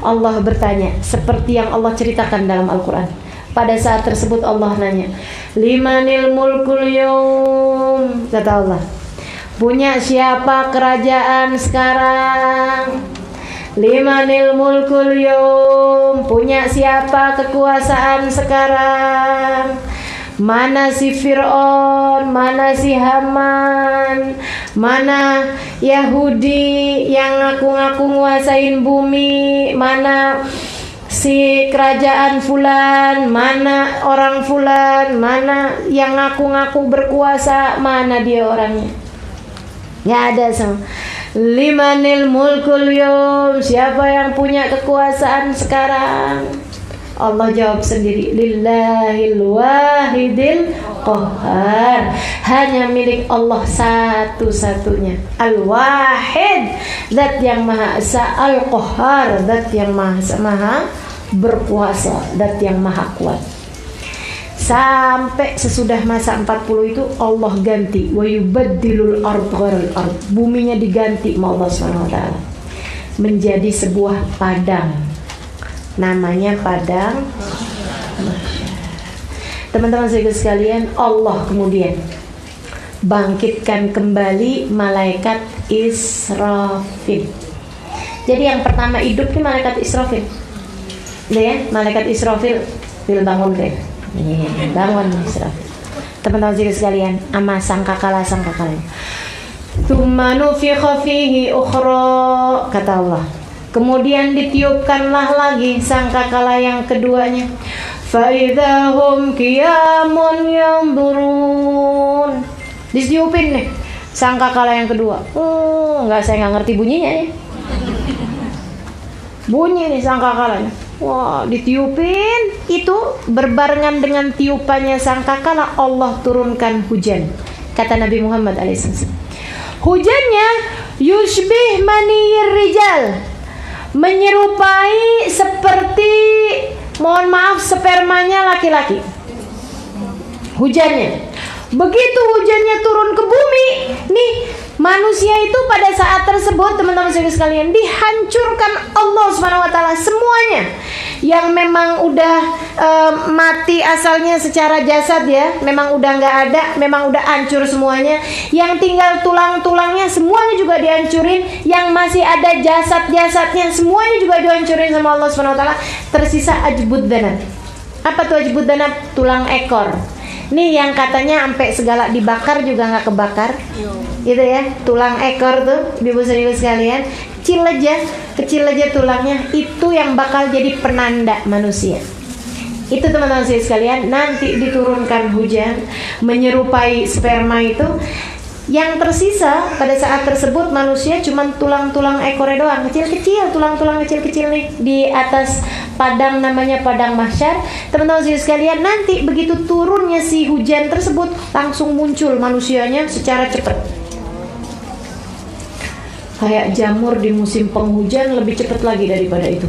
Allah bertanya seperti yang Allah ceritakan dalam Al-Quran. Pada saat tersebut Allah nanya, limanil mulkul yawm, kata Allah, punya siapa kerajaan sekarang? Limanil mulkul yawm, punya siapa kekuasaan sekarang? Mana si Fir'aun, mana si Haman, mana Yahudi yang ngaku-ngaku nguasain bumi, mana si kerajaan fulan, mana orang fulan, mana yang ngaku-ngaku berkuasa, mana dia orangnya? Nggak ada sama. Limanil mulkul yawm, siapa yang punya kekuasaan sekarang? Allah jawab sendiri, lillahil wahidil qahhar, hanya milik Allah satu-satunya, al-wahid, zat yang maha esa, al-qahhar, zat yang maha berkuasa, zat yang maha kuat. Sampai sesudah masa 40 itu Allah ganti, wa yubaddilul ardh ghairil ardh, buminya diganti sama Allah SWT menjadi sebuah padang, namanya padang. Teman-teman sekalian, Allah kemudian bangkitkan kembali malaikat Israfil. Jadi yang pertama hidup nih malaikat Israfil. Udah ya, malaikat Israfil bangun deh. Bangun Israfil. Teman-teman sekalian, ama sangkakala-sangkakalanya. Tsumma nufikha fihi ukhra, kata Allah. Kemudian ditiupkanlah lagi sangkakala yang keduanya. Faidahum qiyamun yanzurun. Ditiupin nih sangkakala yang kedua. Saya nggak ngerti bunyinya ya. Bunyi nih sangkakalanya. Wah, ditiupin itu berbarengan dengan tiupannya sangkakala Allah turunkan hujan. Kata Nabi Muhammad SAW. Hujannya yushbih maniyir rijal, menyerupai seperti mohon maaf, spermanya laki-laki. Hujannya, begitu hujannya turun ke bumi, nih manusia itu pada saat tersebut, teman-teman sekalian, dihancurkan Allah Subhanahu wa taala semuanya. Yang memang udah mati asalnya secara jasad ya, memang udah nggak ada, memang udah hancur semuanya. Yang tinggal tulang-tulangnya semuanya juga dihancurin. Yang masih ada jasad-jasadnya semuanya juga dihancurin sama Allah Subhanahu wa taala. Tersisa ajbud danab. Apa tuh ajbud danab? Tulang ekor. Nih yang katanya sampai segala dibakar juga nggak kebakar, gitu ya. Tulang ekor tuh, ibu-ibu sekalian, kecil aja tulangnya, itu yang bakal jadi penanda manusia. Itu teman-teman sekalian, nanti diturunkan hujan menyerupai sperma itu. Yang tersisa pada saat tersebut manusia cuman tulang-tulang ekornya doang, kecil-kecil, tulang-tulang kecil-kecil nih di atas padang, namanya padang mahsyar. Teman-teman sekalian, nanti begitu turunnya si hujan tersebut, langsung muncul manusianya secara cepat. Kayak jamur di musim penghujan, lebih cepat lagi daripada itu.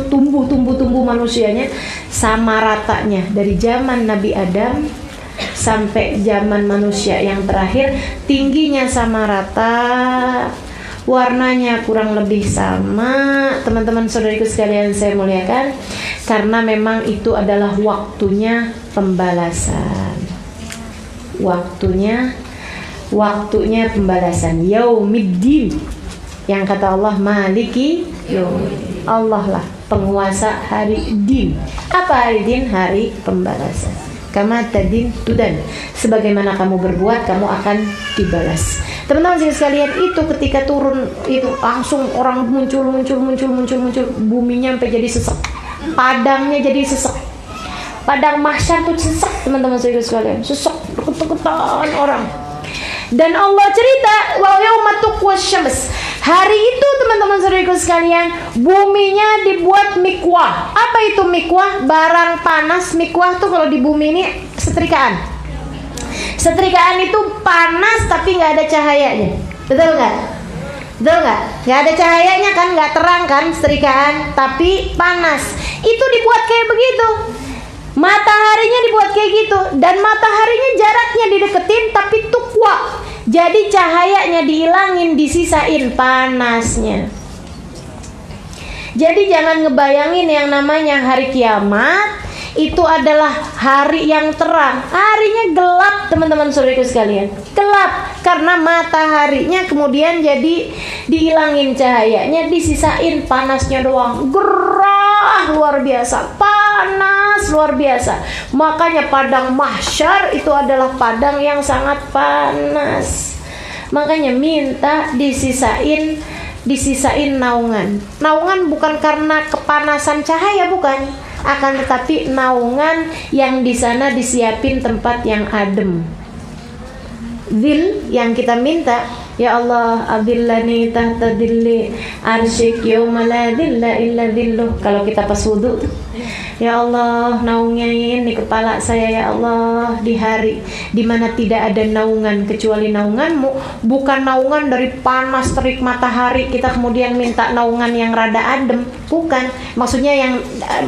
Tumbuh manusianya sama ratanya dari zaman Nabi Adam sampai zaman manusia yang terakhir, tingginya sama rata, warnanya kurang lebih sama. Teman-teman saudariku sekalian saya muliakan, karena memang itu adalah waktunya pembalasan. Waktunya pembalasan, yaumiddin, yang kata Allah maliki yaumiddin. Allah lah penguasa hari din. Apa hari din? Hari pembalasan. Kama tadin tudan, sebagaimana kamu berbuat kamu akan dibalas. Teman-teman sekalian, itu ketika turun itu langsung orang muncul, buminya sampai jadi sesek, padangnya jadi sesek, padang mahsyar tuh sesek, teman-teman sekalian, sesek, ketakutan orang. Dan Allah cerita, wa yauma tuqwas syams, hari itu teman-teman saudaraku sekalian, buminya dibuat mikwah. Apa itu mikwah? Barang panas. Mikwah tuh kalau di bumi ini setrikaan. Setrikaan itu panas tapi nggak ada cahayanya, betul nggak? Betul nggak? Nggak ada cahayanya kan, nggak terang kan setrikaan, tapi panas. Itu dibuat kayak begitu. Mataharinya dibuat kayak gitu, dan mataharinya jaraknya dideketin tapi tukwa. Jadi cahayanya dihilangin, disisain panasnya. Jadi jangan ngebayangin yang namanya hari kiamat itu adalah hari yang terang. Harinya gelap, teman-teman saudaraku sekalian. Gelap karena mataharinya kemudian jadi dihilangin cahayanya, disisain panasnya doang. Gerah luar biasa, panas luar biasa. Makanya padang mahsyar itu adalah padang yang sangat panas. Makanya minta disisain naungan. Naungan bukan karena kepanasan cahaya, bukan, akan tetapi naungan yang di sana disiapin tempat yang adem. Zil yang kita minta, ya Allah, adillani tahta dilli arsyik yauma la dilla illa dilluh. Kalau kita pas wudu, ya Allah, naungin di kepala saya ya Allah di hari dimana tidak ada naungan kecuali naunganmu. Bukan naungan dari panas terik matahari kita kemudian minta naungan yang rada adem, bukan. Maksudnya yang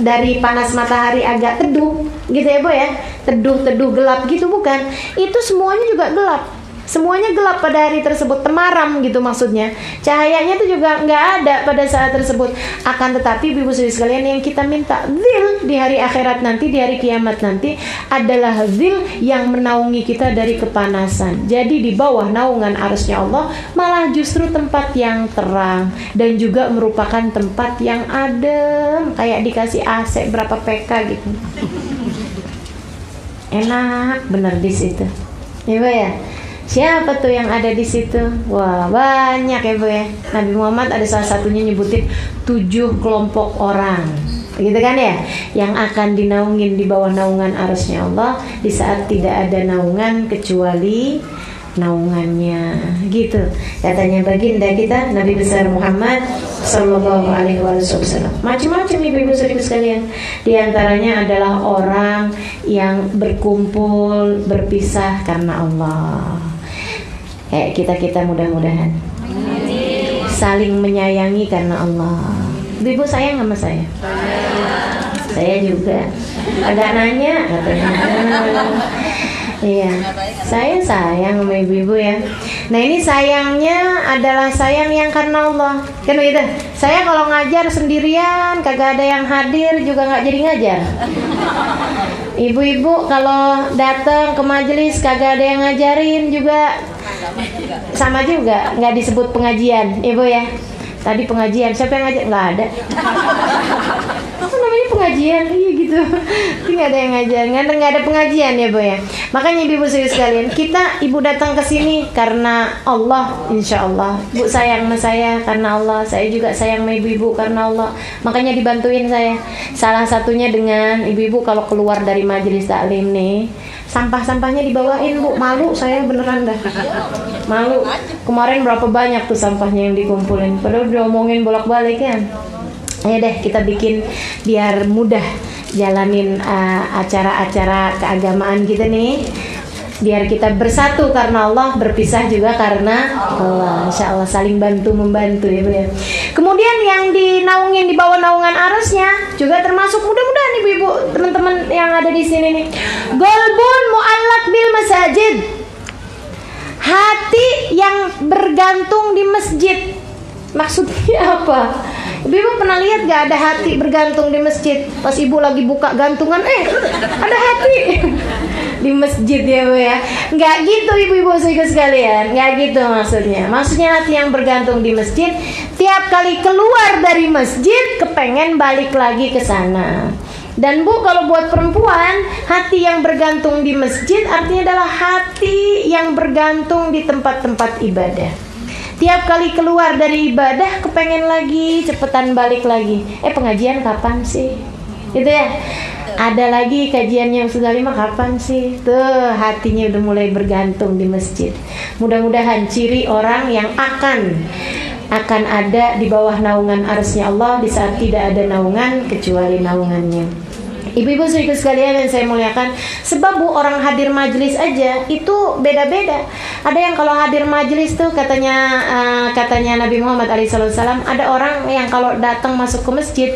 dari panas matahari agak teduh gitu ya Bu ya, teduh gelap gitu, bukan. Itu semuanya juga gelap. Semuanya gelap pada hari tersebut, temaram gitu maksudnya. Cahayanya itu juga nggak ada pada saat tersebut. Akan tetapi ibu saudari sekalian, yang kita minta zil di hari akhirat nanti, di hari kiamat nanti, adalah zil yang menaungi kita dari kepanasan. Jadi di bawah naungan arsy-Nya Allah malah justru tempat yang terang dan juga merupakan tempat yang adem, kayak dikasih AC berapa PK gitu. Enak bener di situ. Ya Bu ya. Siapa tuh yang ada di situ? Wah, banyak ya Bu ya. Nabi Muhammad ada salah satunya nyebutin 7 kelompok orang, gitu kan ya, yang akan dinaungin di bawah naungan arsy-Nya Allah di saat tidak ada naungan kecuali naungannya, gitu katanya baginda kita Nabi besar Muhammad Sallallahu Alaihi Wasallam. Macam-macam ibu-ibu saudara sekalian. Di antaranya adalah orang yang berkumpul berpisah karena Allah. Kita mudah-mudahan saling menyayangi karena Allah, Ibu sayang sama saya? Saya juga. Agak nanya katanya. Iya, saya sayang sama ibu-ibu ya. Nah ini sayangnya adalah sayang yang karena Allah. Kan begitu. Saya kalau ngajar sendirian, kagak ada yang hadir juga nggak jadi ngajar. Ibu-ibu kalau datang ke majelis kagak ada yang ngajarin juga sama juga, nggak disebut pengajian, ibu ya. Tadi pengajian, siapa yang ngajar? Nggak ada. Apa namanya pengajian? Iya gitu. Nggak ada yang ngajar, nggak ada pengajian ya bu ya. Makanya ibu sekalian, ibu datang ke sini karena Allah, insya Allah. Bu sayang sama saya karena Allah, saya juga sayang sama ibu-ibu karena Allah. Makanya dibantuin saya. Salah satunya dengan ibu-ibu kalau keluar dari majelis taklim nih, sampah-sampahnya dibawain bu, malu saya beneran dah. Malu. Kemarin berapa banyak tuh sampahnya yang dikumpulin. Padahal udah omongin bolak-balik kan. Ayo deh kita bikin biar mudah jalanin acara-acara keagamaan kita nih. Biar kita bersatu karena Allah, berpisah juga karena Allah. Insya Allah saling bantu membantu ya Bu ya. Kemudian yang dinaungin di bawah naungan arusnya juga termasuk mudah-mudahan ibu-ibu teman-teman yang ada di sini nih. Golbun mu'allaq bil masajid. Hati yang bergantung di masjid. Maksudnya apa? Ibu pernah lihat gak ada hati bergantung di masjid? Pas ibu lagi buka gantungan, ada hati di masjid ya bu ya. Nggak gitu ibu-ibu sekalian, nggak gitu maksudnya. Maksudnya hati yang bergantung di masjid, tiap kali keluar dari masjid kepengen balik lagi ke sana. Dan bu, kalau buat perempuan, hati yang bergantung di masjid artinya adalah hati yang bergantung di tempat-tempat ibadah. Tiap kali keluar dari ibadah kepengen lagi, cepetan balik lagi. Pengajian kapan sih? Gitu ya. Ada lagi kajiannya Ustazah Halimah kapan sih? Tuh hatinya udah mulai bergantung di masjid. Mudah-mudahan ciri orang yang akan ada di bawah naungan arusnya Allah di saat tidak ada naungan kecuali naungannya. Ibu-ibu sekalian yang saya muliakan, sebab bu orang hadir majelis aja itu beda-beda. Ada yang kalau hadir majelis tuh katanya Nabi Muhammad SAW, ada orang yang kalau datang masuk ke masjid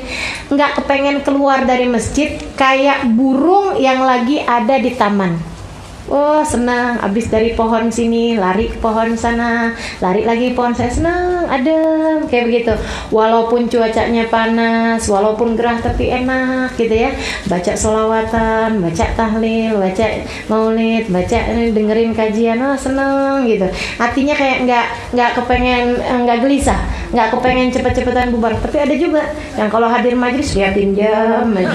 nggak kepengen keluar dari masjid, kayak burung yang lagi ada di taman. Oh senang, abis dari pohon sini lari ke pohon sana, lari lagi pohon saya, senang, adem, kayak begitu. Walaupun cuacanya panas, walaupun gerah tapi enak gitu ya. Baca sholawatan, baca tahlil, baca maulid, baca dengerin kajian, oh senang gitu. Artinya kayak nggak kepengen, nggak gelisah, nggak kepengen cepet-cepetan bubar. Tapi ada juga yang kalau hadir majelis liatin jam aja.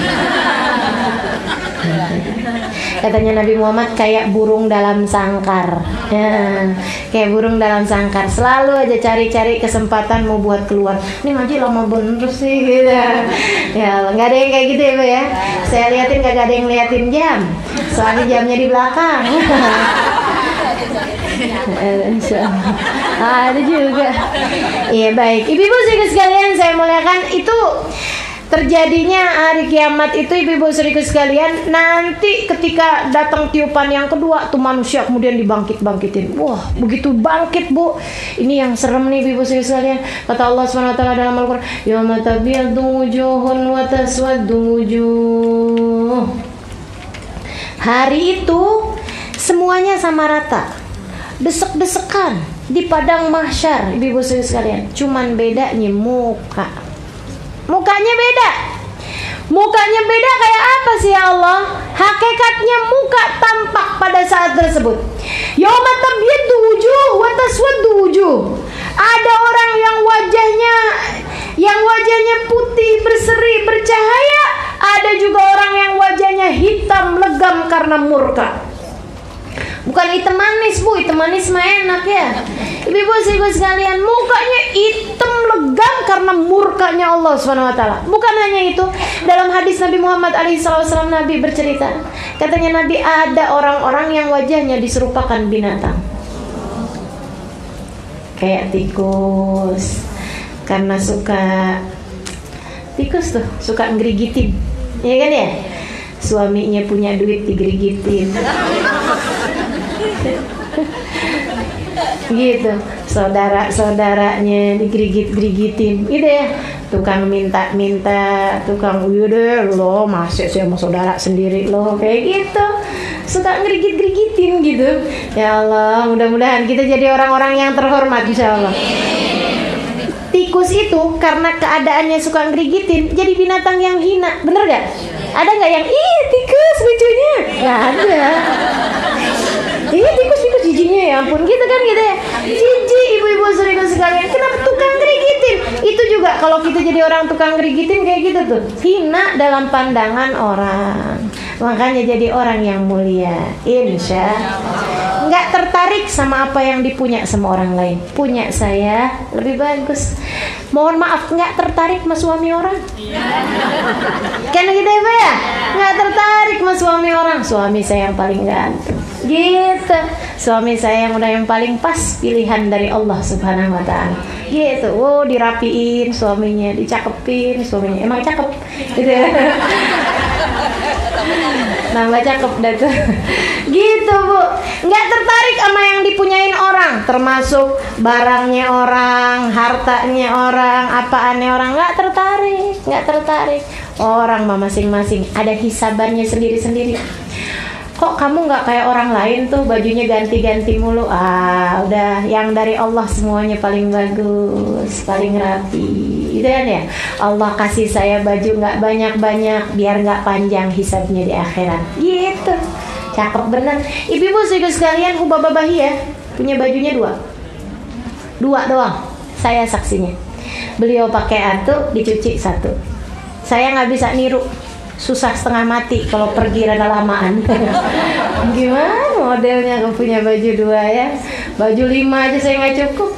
Katanya Nabi Muhammad kayak burung dalam sangkar ya, kayak burung dalam sangkar, selalu aja cari-cari kesempatan mau buat keluar. Ini ngaji lama bener sih gitu. Ya nggak ada yang kayak gitu ya Bu ya. Saya liatin kagak ada yang liatin jam, soalnya jamnya di belakang. Ada juga. Iya baik, ibu-ibu sekalian saya muliakan, itu terjadinya hari kiamat itu ibu-ibu sekalian, nanti ketika datang tiupan yang kedua tuh manusia kemudian dibangkit-bangkitin. Wah, begitu bangkit bu, ini yang serem nih ibu-ibu sekalian. Kata Allah SWT dalam Al-Qur'an, yauma tabyaddu wujuhun wa taswaddu wujuh. Hari itu semuanya sama rata, desek-desekan di padang mahsyar ibu-ibu sekalian. Cuman bedanya mukanya beda. Mukanya beda kayak apa sih ya Allah? Hakikatnya muka tampak pada saat tersebut. Yauma tabyaddu wujuh wa taswaddu wujuh. Ada orang yang wajahnya putih, berseri, bercahaya. Ada juga orang yang wajahnya hitam, legam karena murka. Bukan hitam manis bu, hitam manis mah enak ya. Ibu-ibu sekalian, mukanya hitam legam karena murkanya Allah SWT. Bukan hanya itu, dalam hadis Nabi Muhammad SAW Nabi bercerita, katanya Nabi ada orang-orang yang wajahnya diserupakan binatang, kayak tikus, karena tikus tuh suka ngerigitin, ya kan ya. Suaminya punya duit digerigitin. Gitu, saudara-saudaranya digerigit-gerigitin gitu ya. tukang minta-minta, tukang udah lo masih sama saudara sendiri lo kayak gitu, suka ngerigit-gerigitin gitu. Ya Allah, mudah-mudahan kita jadi orang-orang yang terhormat insya Allah. Tikus itu karena keadaannya suka ngerigitin jadi binatang yang hina, bener gak? Ada gak yang ih tikus lucunya? Gak ada. Ih tikus jijinya ya ampun gitu kan gitu ya. Jijik ibu-ibu saudara sekalian. Kenapa tukang ngerigitin? Itu juga kalau kita jadi orang tukang ngerigitin kayak gitu tuh, hina dalam pandangan orang. Makanya jadi orang yang mulia, insya. Nggak tertarik sama apa yang dipunya sama orang lain. Punya saya lebih bagus. Mohon maaf, nggak tertarik sama suami orang. Kan gitu ya Pak ya? Nggak tertarik sama suami orang. Suami saya yang paling ganteng. Gitu. Suami saya yang udah yang paling pas, pilihan dari Allah Subhanahu Wa Taala. Gitu. Oh dirapiin suaminya, dicakepin suaminya. Emang cakep. Gitu ya. Nambah cakep dah tuh. Gitu Bu. Nggak tertarik sama yang dipunyain orang, termasuk barangnya orang, hartanya orang, apaannya orang. Nggak tertarik. Orang mah masing-masing ada hisabannya sendiri-sendiri. Kok kamu nggak kayak orang lain tuh, bajunya ganti-ganti mulu? Ah udah, yang dari Allah semuanya paling bagus, paling rapi gitu kan ya. Allah kasih saya baju nggak banyak-banyak biar nggak panjang hisabnya di akhirat gitu. Cakep bener. Ibu-ibu sekalian, Hubabah Bahia punya bajunya dua doang, saya saksinya. Beliau pakai satu, dicuci satu. Saya nggak bisa niru, susah setengah mati kalau pergi rada lamaan. Gimana modelnya aku punya baju dua ya, baju 5 aja saya nggak cukup.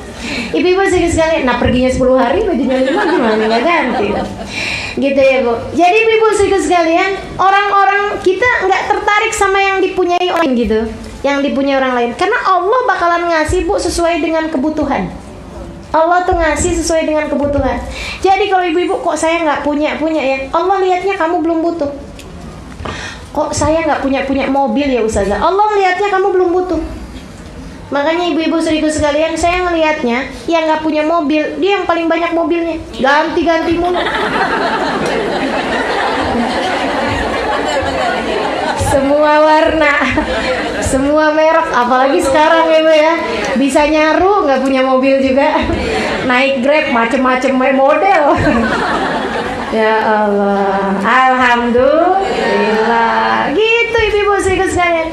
Ibu-ibu sekalian, nah perginya 10 hari bajunya 5 gimana nggak ganti gitu ya Bu. Jadi ibu-ibu sekalian, orang-orang kita nggak tertarik sama yang dipunyai orang gitu, yang dipunyai orang lain, karena Allah bakalan ngasih Bu sesuai dengan kebutuhan. Allah tuh ngasih sesuai dengan kebutuhan. Jadi kalau ibu-ibu kok saya nggak punya ya, Allah lihatnya kamu belum butuh. Kok saya nggak punya mobil ya Ustazah, Allah lihatnya kamu belum butuh. Makanya ibu-ibu seribu sekalian, saya ngelihatnya yang nggak punya mobil, dia yang paling banyak mobilnya, ganti-ganti mulu. Semua warna, semua merek, apalagi sekarang ya Bu ya, bisa nyaru nggak punya mobil juga, naik Grab macem-macem model. Ya Allah, alhamdulillah. Gitu ibu-ibu sekalian.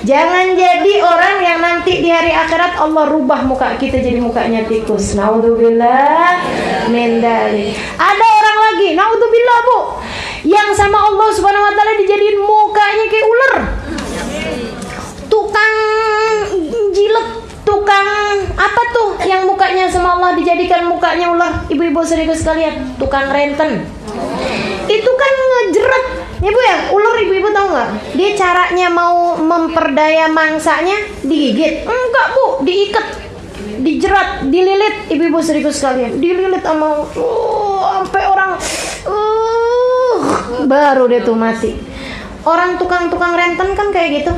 Jangan jadi orang yang nanti di hari akhirat Allah rubah muka kita jadi mukanya tikus. Naudzubillah min dzalik. Ada orang lagi, naudzubillah Bu, yang sama Allah Subhanahu wa taala dijadiin mukanya kayak ular. Tukang jilet, tukang apa tuh yang mukanya sama Allah dijadikan mukanya ular? Ibu-ibu seribu sekalian, tukang renten. Itu kan ngejerat ya Bu ya, ular ibu-ibu tahu nggak? Dia caranya mau memperdaya mangsanya digigit? Enggak Bu, diikat, dijerat, dililit ibu-ibu seribu sekalian, dililit sama sampai orang baru dia tuh mati. Orang tukang renten kan kayak gitu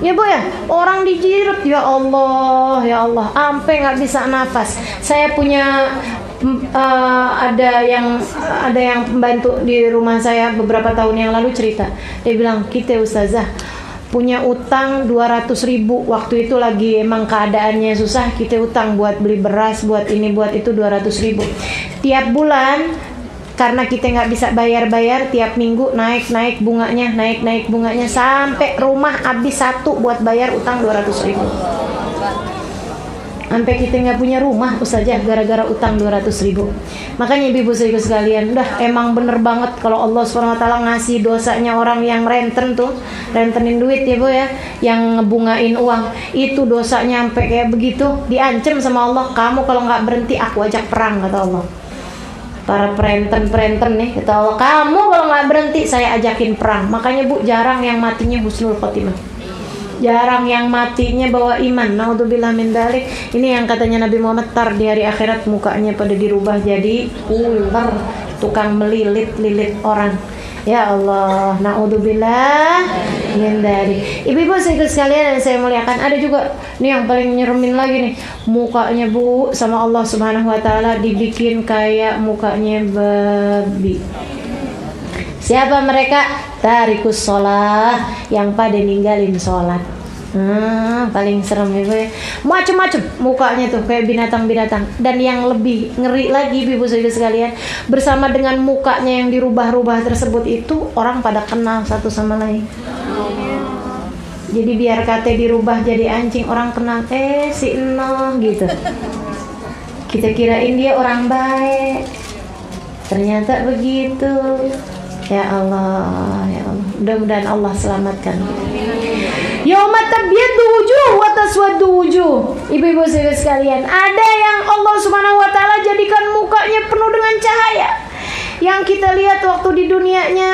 ya Bu ya, orang dijirat, ya Allah, sampai nggak bisa nafas. Saya punya ada yang pembantu di rumah saya beberapa tahun yang lalu cerita. Dia bilang, kita Ustazah punya utang 200.000. Waktu itu lagi emang keadaannya susah, kita utang buat beli beras, buat ini, buat itu 200.000. Tiap bulan karena kita nggak bisa bayar-bayar, tiap minggu naik bunganya sampai rumah habis satu buat bayar utang 200.000. Sampai kita nggak punya rumah Ustazah gara-gara utang 200.000. Makanya ibu-ibu sekalian, udah emang bener banget kalau Allah SWT ngasih dosanya orang yang rentenin duit ya Bu ya, yang ngebungain uang, itu dosanya sampai kayak begitu, diancam sama Allah. Kamu kalau nggak berhenti aku ajak perang, kata Allah. Para perenten nih, kata Allah, kamu kalau nggak berhenti saya ajakin perang. Makanya Bu, jarang yang matinya husnul khotimah, jarang yang matinya bawa iman. Naudzubillah min dzalik. Ini yang katanya Nabi Muhammad, tar di hari akhirat mukanya pada dirubah jadi ular, tukang melilit orang. Ya Allah, naudzubillah min dzalik. Ibu-ibu sekalian yang saya muliakan, ada juga nih yang paling nyeremin lagi nih. Mukanya Bu sama Allah Subhanahu wa taala dibikin kayak mukanya babi. Siapa mereka? Tarikus sholat, yang pada ninggalin sholat. Paling serem ibu ya. Macem-macem mukanya tuh kayak binatang-binatang. Dan yang lebih ngeri lagi ibu sekalian, bersama dengan mukanya yang dirubah-rubah tersebut itu orang pada kenal satu sama lain. Jadi biar kate dirubah jadi anjing, orang kenal si Enoh gitu. Kita kirain dia orang baik, ternyata begitu. Ya Allah, ya Allah. Mudah-mudahan Allah selamatkan. Yauma tabyaddu wujuh wa taswaddu wujuh. Ibu-ibu sekalian, ada yang Allah Subhanahu wa taala jadikan mukanya penuh dengan cahaya. Yang kita lihat waktu di dunianya,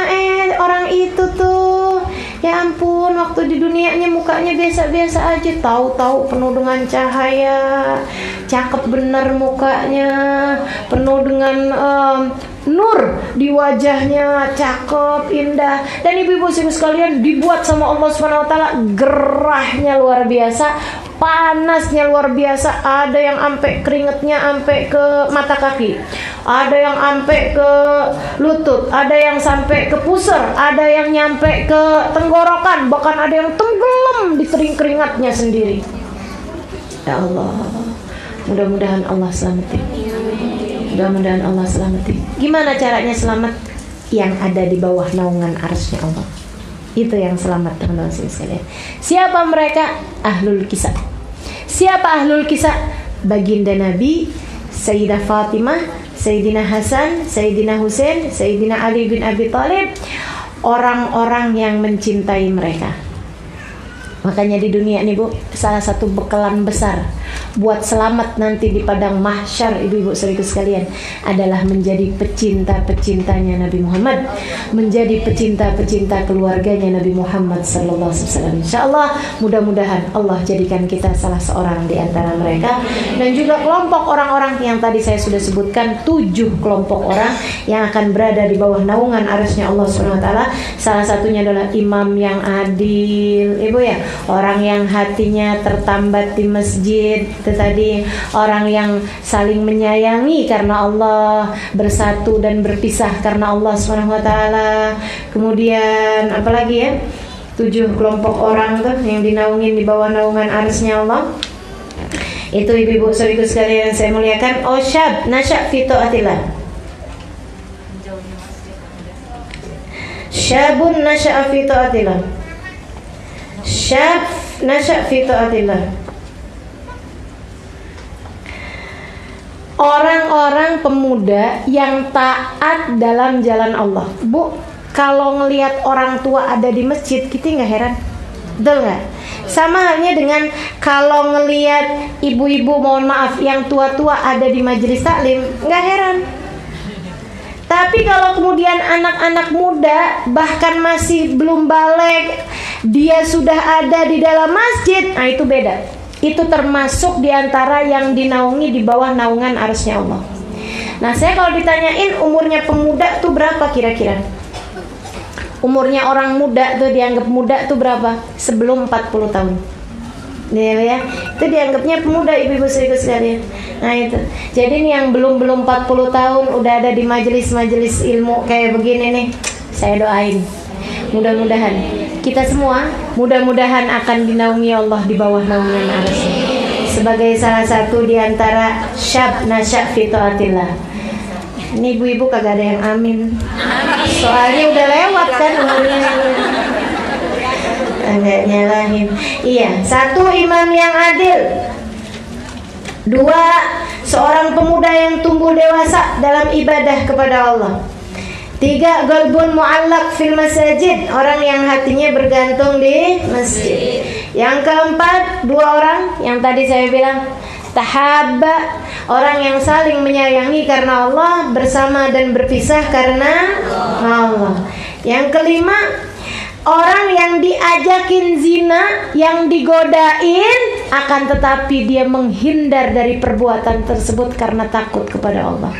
orang itu tuh, ya ampun, waktu di dunianya mukanya biasa-biasa aja, tahu-tahu penuh dengan cahaya, cakep bener mukanya, penuh dengan nur di wajahnya, cakep, indah. Dan ibu-ibu sekalian, dibuat sama Allah Subhanahu wa taala gerahnya luar biasa, panasnya luar biasa. Ada yang sampai keringetnya sampai ke mata kaki, ada yang sampai ke lutut, ada yang sampai ke pusar, ada yang nyampe ke tenggorokan, bahkan ada yang tenggelam di keringatnya sendiri. Ya Allah, mudah-mudahan Allah selamatin. Mudah-mudahan Allah selamatin. Gimana caranya selamat? Yang ada di bawah naungan arsy Allah. Itu yang selamat, teman-teman sekalian. Siapa mereka? Ahlul kisah. Siapa ahlul kisah? Baginda Nabi, Sayyidah Fatimah, Sayyidina Hasan, Sayyidina Husain, Sayyidina Ali bin Abi Thalib. Orang-orang yang mencintai mereka. Makanya di dunia ini Bu, salah satu bekalan besar buat selamat nanti di padang mahsyar, ibu-ibu saudaraku sekalian, adalah menjadi pecinta-pecintanya Nabi Muhammad, menjadi pecinta-pecinta keluarganya Nabi Muhammad sallallahu alaihi wasallam. Insyaallah, mudah-mudahan Allah jadikan kita salah seorang di antara mereka. Dan juga kelompok orang-orang yang tadi saya sudah sebutkan, 7 kelompok orang yang akan berada di bawah naungan arasy-Nya Allah Subhanahu wa taala. Salah satunya adalah imam yang adil, ibu ya, orang yang hatinya tertambat di masjid, itu tadi, orang yang saling menyayangi karena Allah, bersatu dan berpisah karena Allah Subhanahu wa taala. Kemudian apalagi ya? 7 kelompok orang tuh yang dinaungin di bawah naungan arsy-Nya Allah. Itu ibu-ibu saudaraku sekalian yang saya muliakan. Syab nasya' fi taatillah. Syabun nasya'a fi taatillah. Syab nasya' fi taatillah. Orang-orang pemuda yang taat dalam jalan Allah. Bu, kalau ngelihat orang tua ada di masjid, kita nggak heran, betul nggak? Sama halnya dengan kalau ngelihat ibu-ibu, mohon maaf, yang tua-tua ada di majelis taklim, nggak heran. Tapi kalau kemudian anak-anak muda, bahkan masih belum balik, dia sudah ada di dalam masjid, nah itu beda. Itu termasuk diantara yang dinaungi di bawah naungan arsy-Nya Allah. Nah, saya kalau ditanyain umurnya pemuda tuh berapa kira-kira? Umurnya orang muda tuh dianggap muda tuh berapa? Sebelum 40 tahun. Ya, itu dianggapnya pemuda, ibu-ibu sekalian. Nah itu. Jadi nih yang belum 40 tahun udah ada di majelis-majelis ilmu kayak begini nih, saya doain. Mudah-mudahan kita semua mudah-mudahan akan dinaungi Allah di bawah naungan arsy sebagai salah satu di antara syab nasya' fi taatillah. Ini ibu-ibu kagak ada yang amin. Soalnya udah lewat kan umurnya. Enggak nyalahin. Iya, 1 imam yang adil. 2, seorang pemuda yang tumbuh dewasa dalam ibadah kepada Allah. 3, qalbun mu'allaq fil masajid, orang yang hatinya bergantung di masjid. Yang keempat, 2 orang yang tadi saya bilang tahabba, orang yang saling menyayangi karena Allah, bersama dan berpisah karena Allah. Yang kelima, orang yang diajakin zina, yang digodain, akan tetapi dia menghindar dari perbuatan tersebut karena takut kepada Allah.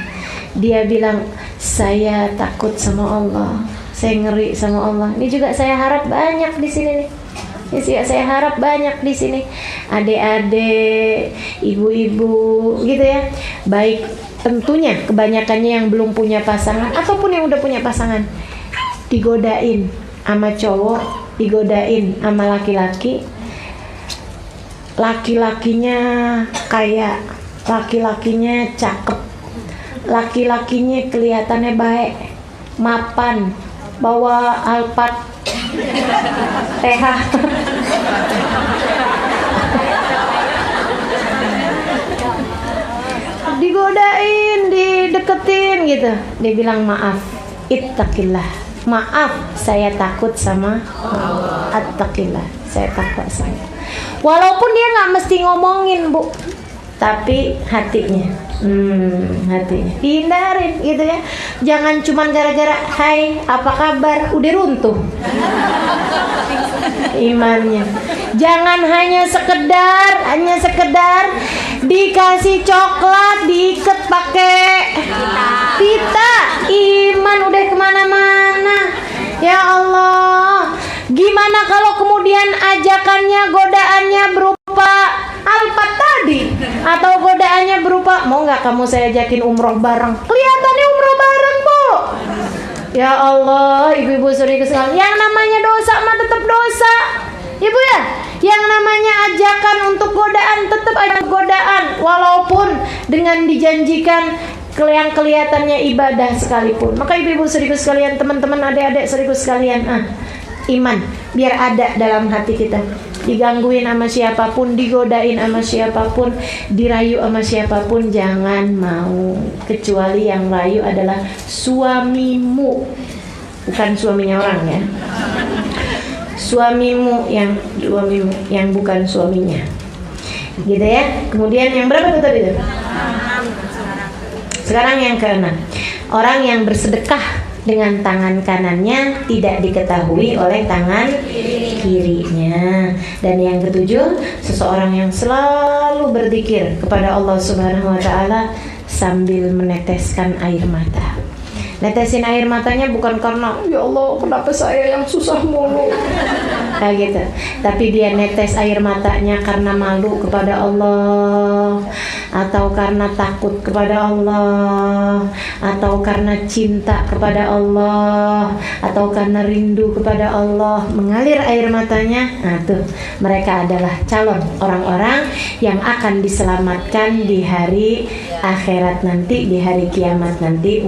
Dia bilang, saya takut sama Allah, saya ngeri sama Allah. Ini juga saya harap banyak di sini nih. Ini juga saya harap banyak di sini. Adik-adik, ibu-ibu gitu ya. Baik tentunya kebanyakannya yang belum punya pasangan ataupun yang udah punya pasangan, digodain sama cowok, digodain sama laki-laki. Laki-lakinya kaya, laki-lakinya cakep, laki-lakinya kelihatannya baik, mapan, bawa Alphard TH. Digodain, dideketin gitu. Dia bilang maaf, ittaqillah. Maaf, saya takut sama attaqillah. Saya takut sama. Walaupun dia nggak mesti ngomongin, Bu, tapi hatinya, hatinya hindarin gitu ya. Jangan cuman gara-gara hai apa kabar udah runtuh imannya. Jangan hanya sekedar dikasih coklat diikat pakai pita, iman udah kemana-mana. Ya Allah, gimana kalau kemudian ajakannya, godaannya berupa Alphard tadi, atau godaannya berupa mau nggak kamu saya ajakin umroh bareng? Kelihatannya umroh bareng, Bu. Ya Allah, ibu-ibu saudari sekalian, yang namanya dosa mah tetap dosa, Ibu ya. Yang namanya ajakan untuk godaan tetap ada godaan, walaupun dengan dijanjikan yang kelihatannya ibadah sekalipun. Maka ibu-ibu saudari sekalian, teman-teman, adik-adik saudari sekalian, iman biar ada dalam hati kita. Digangguin sama siapapun, digodain sama siapapun, dirayu sama siapapun, jangan mau. Kecuali yang rayu adalah suamimu, bukan suaminya orang ya. Suamimu yang bukan suaminya. Gitu ya. Kemudian yang berapa tuh tadi tuh? Sekarang yang keenam. Orang yang bersedekah dengan tangan kanannya tidak diketahui oleh tangan kirinya. Dan yang ketujuh, seseorang yang selalu berzikir kepada Allah Subhanahu wa taala sambil meneteskan air mata. Netesin air matanya bukan karena ya Allah kenapa saya yang susah mulu, kayak gitu. Tapi dia netes air matanya karena malu kepada Allah, atau karena takut kepada Allah, atau karena cinta kepada Allah, atau karena rindu kepada Allah, mengalir air matanya. Nah tuh, mereka adalah calon orang-orang yang akan diselamatkan di hari akhirat nanti, di hari kiamat nanti.